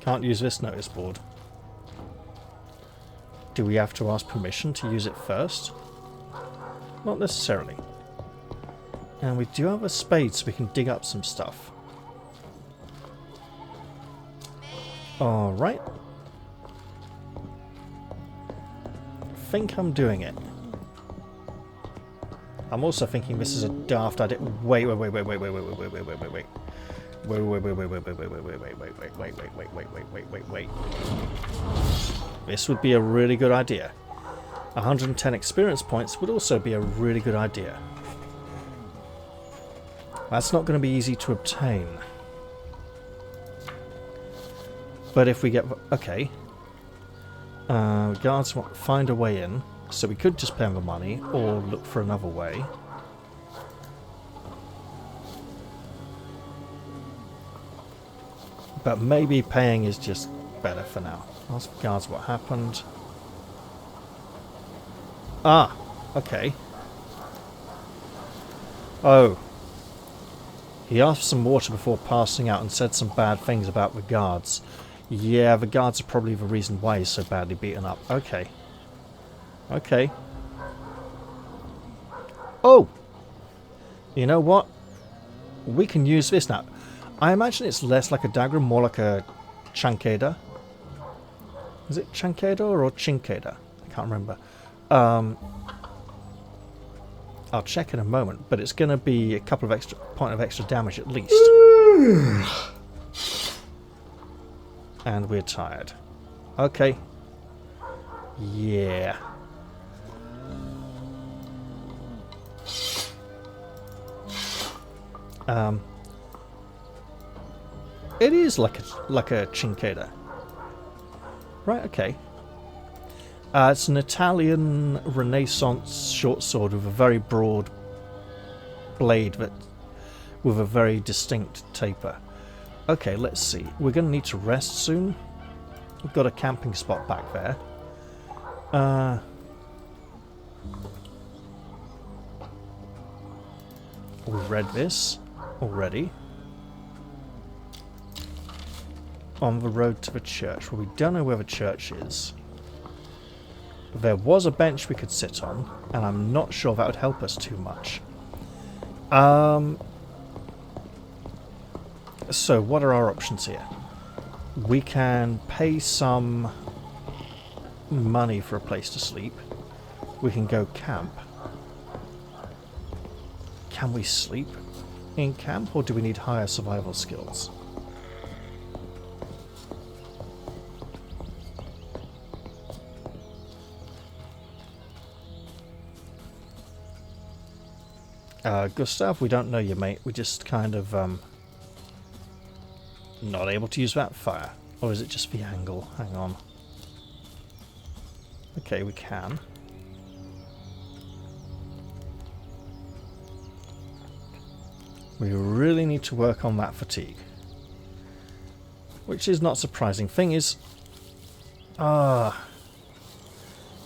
Can't use this notice board. Do we have to ask permission to use it first? Not necessarily. And we do have a spade so we can dig up some stuff. Alright. I think I'm doing it. I'm also thinking this is a daft idea. Wait. This would be a really good idea. 110 experience points would also be a really good idea. That's not going to be easy to obtain. But if we get... okay. Guards want to find a way in. So we could just pay them the money or look for another way. But maybe paying is just better for now. Ask the guards what happened. Ah, okay. Oh. He asked for some water before passing out and said some bad things about the guards. Yeah, the guards are probably the reason why he's so badly beaten up. Okay. Okay. Oh! You know what? We can use this now. I imagine it's less like a dagger, more like a chankada. Is it chankada or chinkada? I can't remember. I'll check in a moment, but it's going to be a couple of point of extra damage at least. And we're tired. Okay. Yeah. It is like a chinkada. Right, okay. It's an Italian Renaissance short sword with a very broad blade but with a very distinct taper. Okay, let's see. We're going to need to rest soon. We've got a camping spot back there. We've read this already. on the road to the church. Well, we don't know where the church is. There was a bench we could sit on, and I'm not sure that would help us too much. So, what are our options here? We can pay some money for a place to sleep. We can go camp. Can we sleep in camp, or do we need higher survival skills? Gustav, we don't know you, mate. We just kind of, not able to use that fire. Or is it just the angle? Hang on. Okay, we can. We really need to work on that fatigue. Which is not surprising. Thing is, we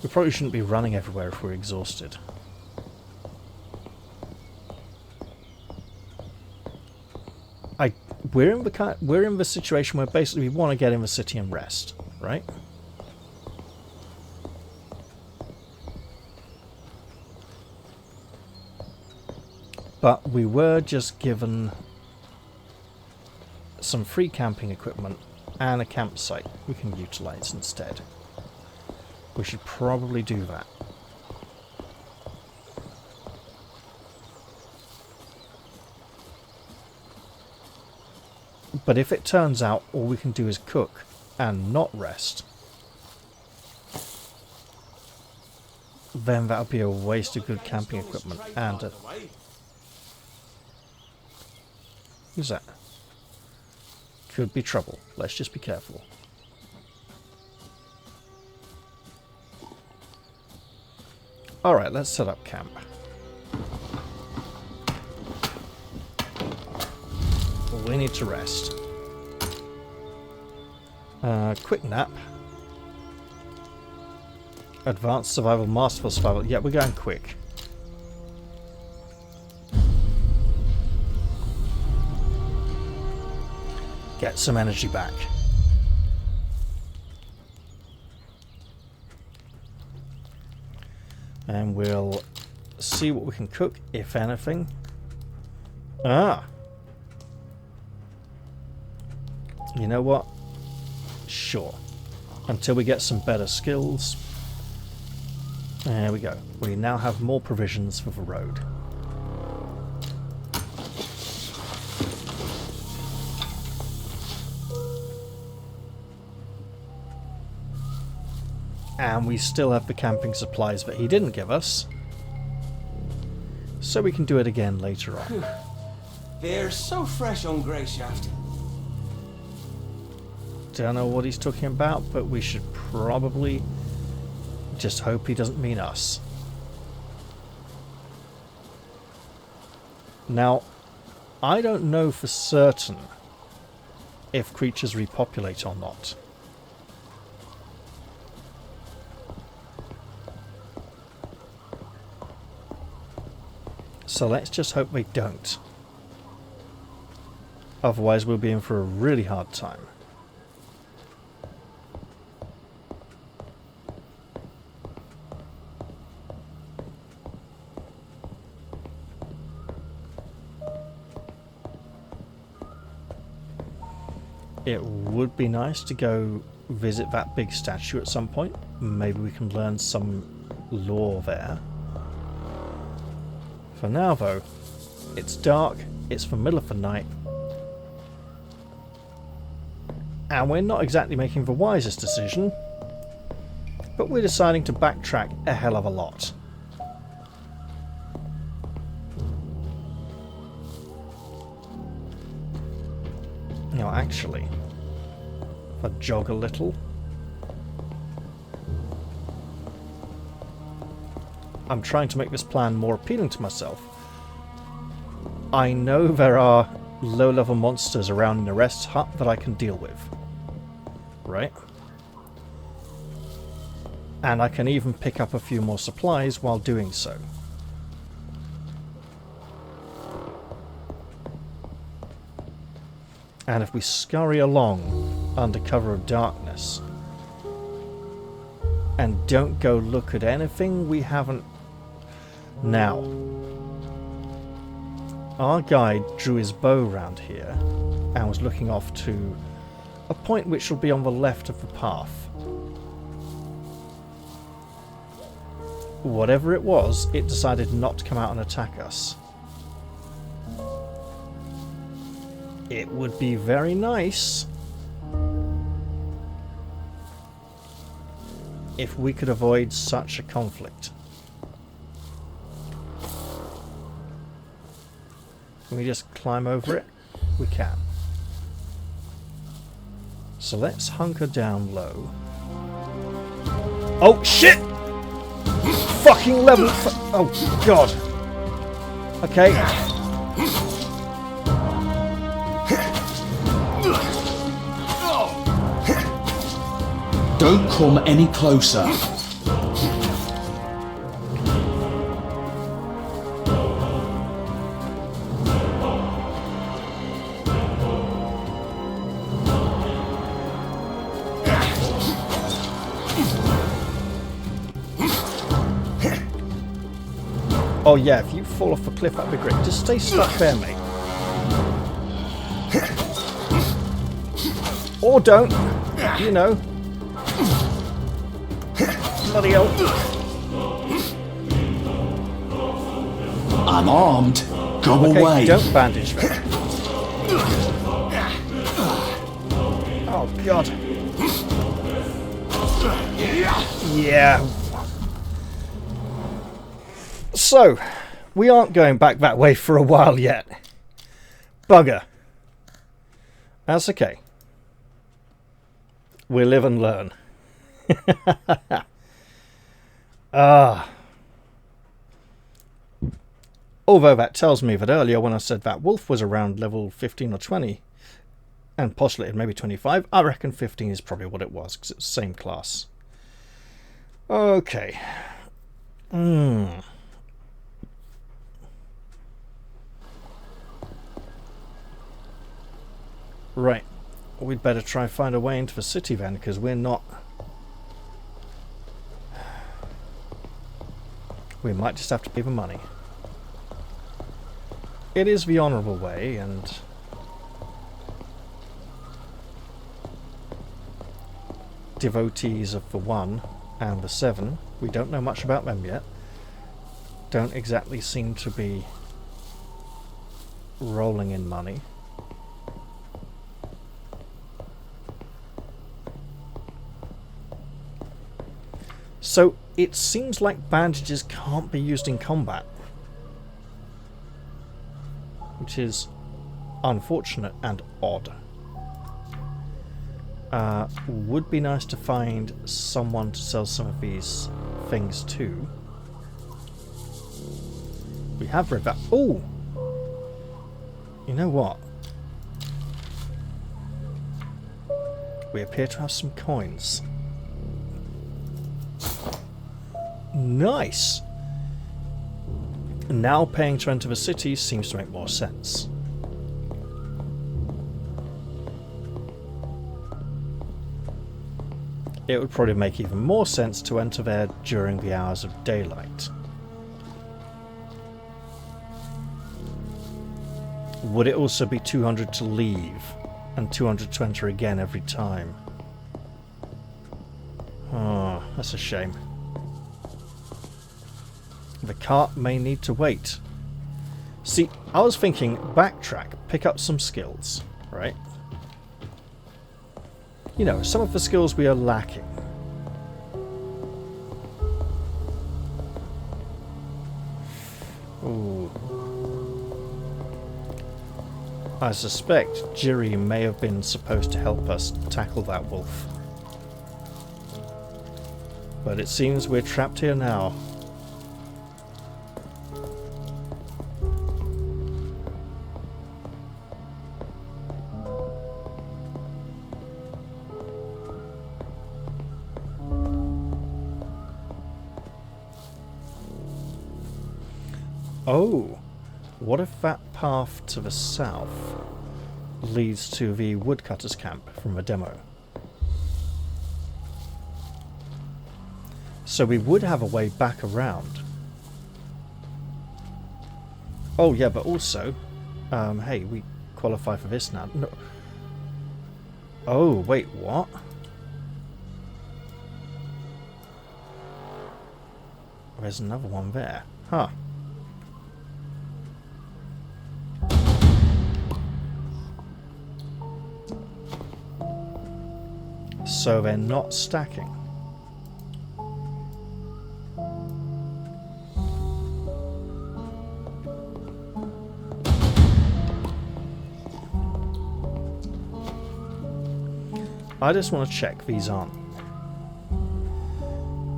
probably shouldn't be running everywhere if we're exhausted. We're in the situation where basically we want to get in the city and rest, right? But we were just given some free camping equipment and a campsite we can utilize instead. We should probably do that. But if it turns out all we can do is cook and not rest, then that would be a waste of good camping equipment and a... Who's that? Could be trouble. Let's just be careful. Alright, let's set up camp. We need to rest. Quick nap. Advanced survival, masterful survival. Yeah, we're going quick. Get some energy back. And we'll see what we can cook, if anything. Ah! You know what? Sure. Until we get some better skills. There we go. We now have more provisions for the road. And we still have the camping supplies that he didn't give us. So we can do it again later on. They're so fresh on Grayshaft. Don't know what he's talking about, but we should probably just hope he doesn't mean us. Now, I don't know for certain if creatures repopulate or not. So let's just hope they don't. Otherwise we'll be in for a really hard time. It would be nice to go visit that big statue at some point. Maybe we can learn some lore there. For now, though, it's dark, it's the middle of the night, and we're not exactly making the wisest decision, but we're deciding to backtrack a hell of a lot. No, actually, if I jog a little, I'm trying to make this plan more appealing to myself. I know there are low-level monsters around in the rest hut that I can deal with. Right? And I can even pick up a few more supplies while doing so. And if we scurry along under cover of darkness. And don't go look at anything we haven't... Now, our guide drew his bow round here and was looking off to a point which will be on the left of the path. Whatever it was, it decided not to come out and attack us. It would be very nice if we could avoid such a conflict. Can we just climb over it? We can. So let's hunker down low. Oh shit! Fucking level. Oh god. Okay. Don't come any closer. Oh yeah, if you fall off a cliff, that'd be great. Just stay stuck there, mate. Or don't. You know. Bloody hell. I'm armed. Go Okay, away. don't bandage me. Oh god. Yeah. So, we aren't going back that way for a while yet. Bugger. That's okay. We'll live and learn. Although that tells me that earlier when I said that wolf was around level 15 or 20, and postulated maybe 25, I reckon 15 is probably what it was, because it's the same class. Okay. Right. We'd better try and find a way into the city then, because we're not... We might just have to pay the money. It is the honourable way, and... devotees of the 1 and the 7, we don't know much about them yet, don't exactly seem to be rolling in money. So it seems like bandages can't be used in combat, which is unfortunate and odd. Would be nice to find someone to sell some of these things to. We have read that. Oh! You know what? We appear to have some coins. Nice! Now paying to enter the city seems to make more sense. It would probably make even more sense to enter there during the hours of daylight. Would it also be 200 to leave and 200 to enter again every time? Oh, that's a shame. The cart may need to wait. See, I was thinking backtrack, pick up some skills, right? You know, some of the skills we are lacking. Ooh. I suspect Jiri may have been supposed to help us tackle that wolf. But it seems we're trapped here now. Oh, what if that path to the south leads to the woodcutter's camp from the demo. So we would have a way back around. Oh yeah, but also, hey, we qualify for this now. No. Oh, wait, what? There's another one there. Huh. So they're not stacking. I just want to check these aren't.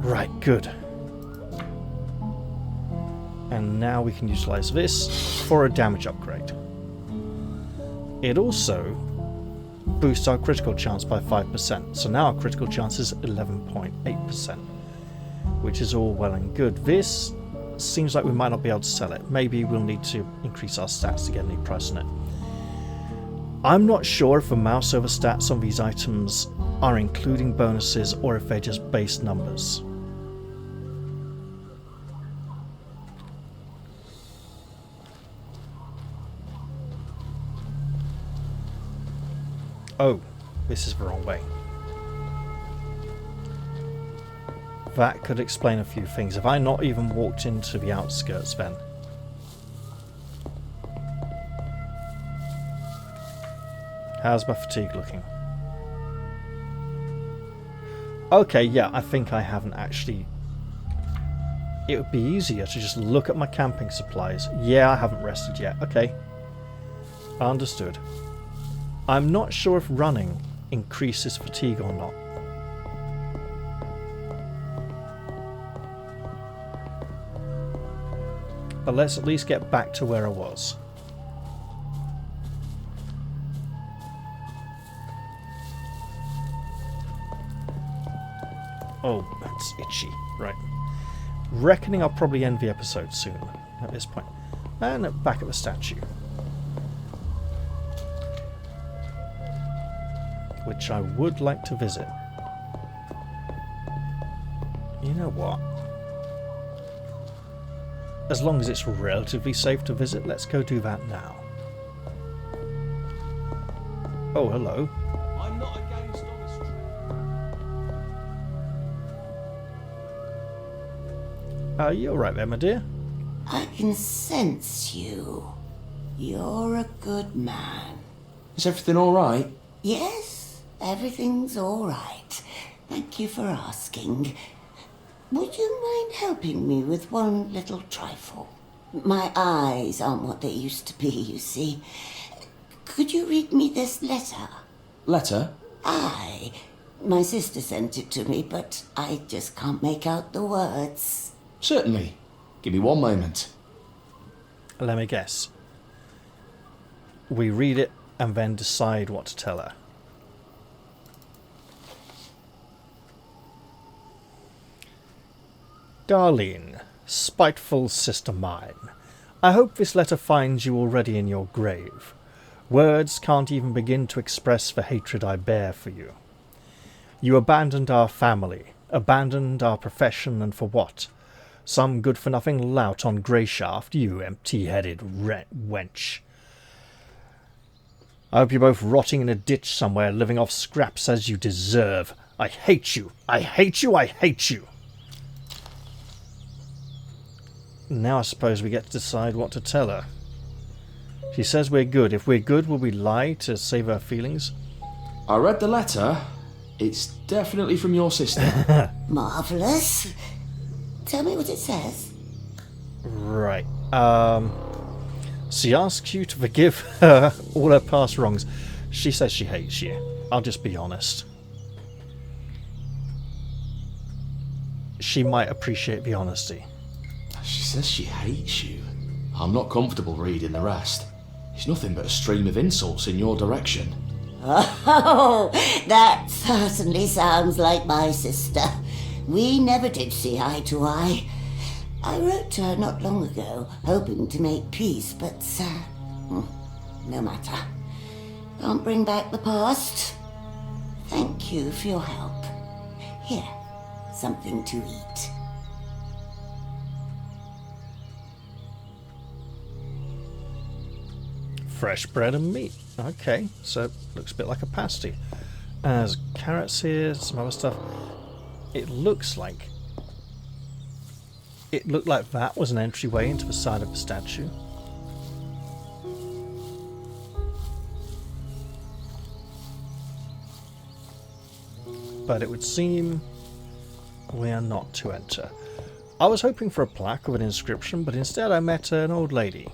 Right, good. And now we can utilize this for a damage upgrade. It also boosts our critical chance by 5%, so now our critical chance is 11.8%, which is all well and good. This seems like we might not be able to sell it. Maybe we'll need to increase our stats to get any price on it. I'm not sure if the mouse over stats on these items are including bonuses or if they're just base numbers. Oh, this is the wrong way. That could explain a few things. Have I not even walked into the outskirts then? How's my fatigue looking? Okay, yeah, I think I haven't actually... It would be easier to just look at my camping supplies. Yeah, I haven't rested yet. Okay. Understood. I'm not sure if running increases fatigue or not. But let's at least get back to where I was. Oh, that's itchy. Right. Reckoning I'll probably end the episode soon at this point. And back at the statue. Which I would like to visit. You know what? As long as it's relatively safe to visit, let's go do that now. Oh, hello. I'm not against honest trade. You alright there, my dear? I can sense you. You're a good man. Is everything all right? Yes, everything's all right. Thank you for asking. Would you mind helping me with one little trifle? My eyes aren't what they used to be, you see. Could you read me this letter? Letter? Aye. My sister sent it to me, but I just can't make out the words. Certainly. Give me one moment. Let me guess. We read it and then decide what to tell her. Darlene, spiteful sister mine, I hope this letter finds you already in your grave. Words can't even begin to express the hatred I bear for you. You abandoned our family, abandoned our profession, and for what? Some good-for-nothing lout on Grayshaft, you empty-headed wench. I hope you're both rotting in a ditch somewhere, living off scraps as you deserve. I hate you! I hate you! I hate you! Now I suppose we get to decide what to tell her. She says we're good. If we're good, will we lie to save her feelings? I read the letter. It's definitely from your sister. Marvellous. Tell me what it says. Right. She asks you to forgive her all her past wrongs. She says she hates you. I'll just be honest. She might appreciate the honesty. She says she hates you. I'm not comfortable reading the rest. It's nothing but a stream of insults in your direction. Oh, that certainly sounds like my sister. We never did see eye to eye. I wrote to her not long ago, hoping to make peace, but, no matter. Can't bring back the past. Thank you for your help. Here, something to eat. Fresh bread and meat. Okay, so looks a bit like a pasty. There's carrots here, some other stuff. It looked like that was an entryway into the side of the statue. But it would seem we are not to enter. I was hoping for a plaque with an inscription, but instead I met an old lady.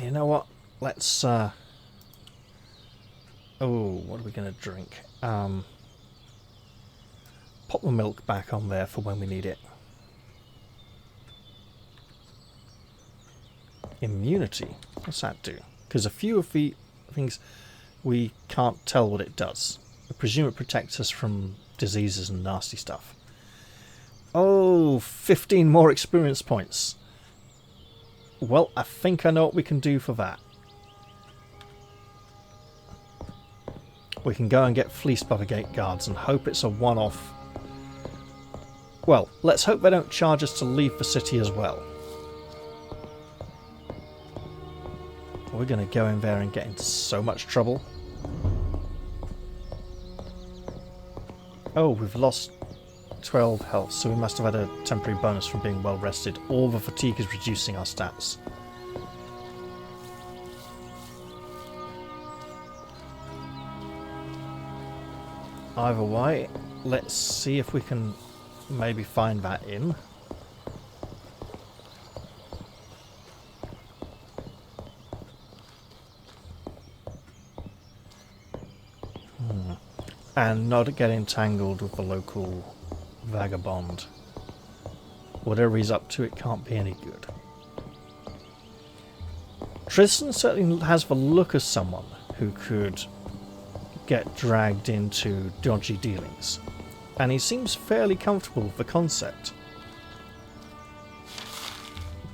You know what? Let's oh, what are we going to drink? Pop the milk back on there for when we need it. Immunity. What's that do? Because a few of the things we can't tell what it does. I presume it protects us from diseases and nasty stuff. Oh, 15 more experience points. Well, I think I know what we can do for that. We can go and get fleeced by the gate guards and hope it's a one-off. Well, let's hope they don't charge us to leave the city as well. We're going to go in there and get into so much trouble. Oh, we've lost 12 health, so we must have had a temporary bonus from being well rested. All the fatigue is reducing our stats. Either way, let's see if we can maybe find that inn. And not get entangled with the local vagabond. Whatever he's up to, it can't be any good. Tristan certainly has the look of someone who could get dragged into dodgy dealings, and he seems fairly comfortable with the concept.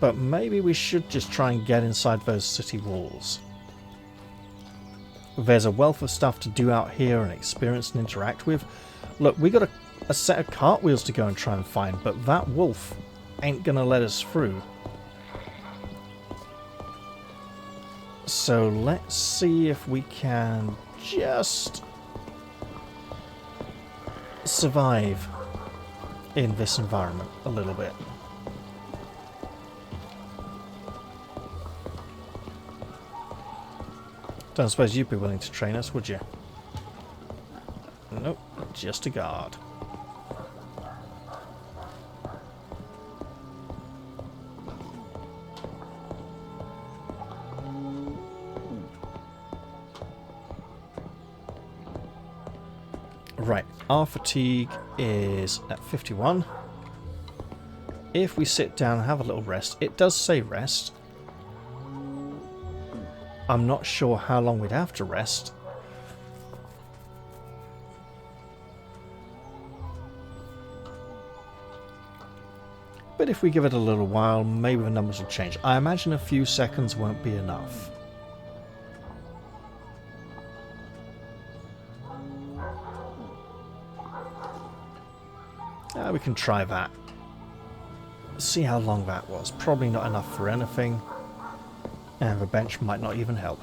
But maybe we should just try and get inside those city walls. There's a wealth of stuff to do out here and experience and interact with. Look, we got a set of cartwheels to go and try and find, but that wolf ain't gonna let us through. So let's see if we can just survive in this environment a little bit. Don't suppose you'd be willing to train us, would you? Nope, just a guard. Right, our fatigue is at 51. If we sit down and have a little rest, it does say rest. I'm not sure how long we'd have to rest. But if we give it a little while, maybe the numbers will change. I imagine a few seconds won't be enough. We can try that. See how long that was. Probably not enough for anything. And the bench might not even help.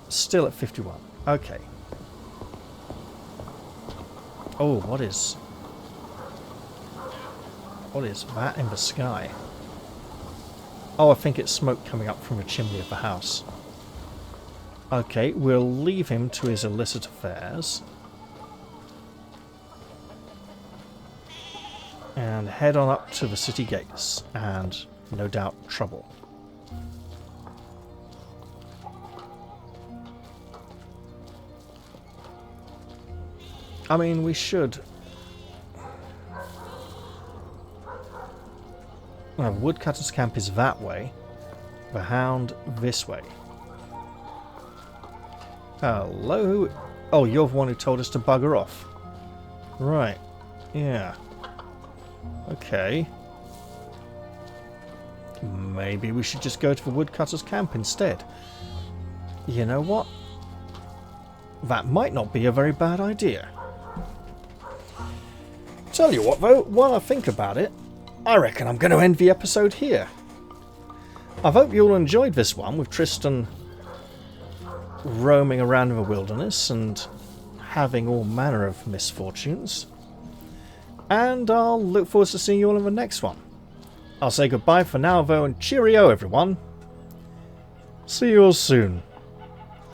Still at 51. Okay. Oh, what is that in the sky? Oh, I think it's smoke coming up from the chimney of the house. Okay, we'll leave him to his illicit affairs. And head on up to the city gates, and no doubt trouble. I mean, we should. Well, Woodcutter's camp is that way. The Hound this way. Hello? Oh, you're the one who told us to bugger off. Right. Yeah. Okay. Maybe we should just go to the woodcutter's camp instead. You know what? That might not be a very bad idea. Tell you what though, while I think about it, I reckon I'm going to end the episode here. I hope you all enjoyed this one with Tristan roaming around in the wilderness and having all manner of misfortunes. And I'll look forward to seeing you all in the next one. I'll say goodbye for now though, and cheerio everyone. See you all soon.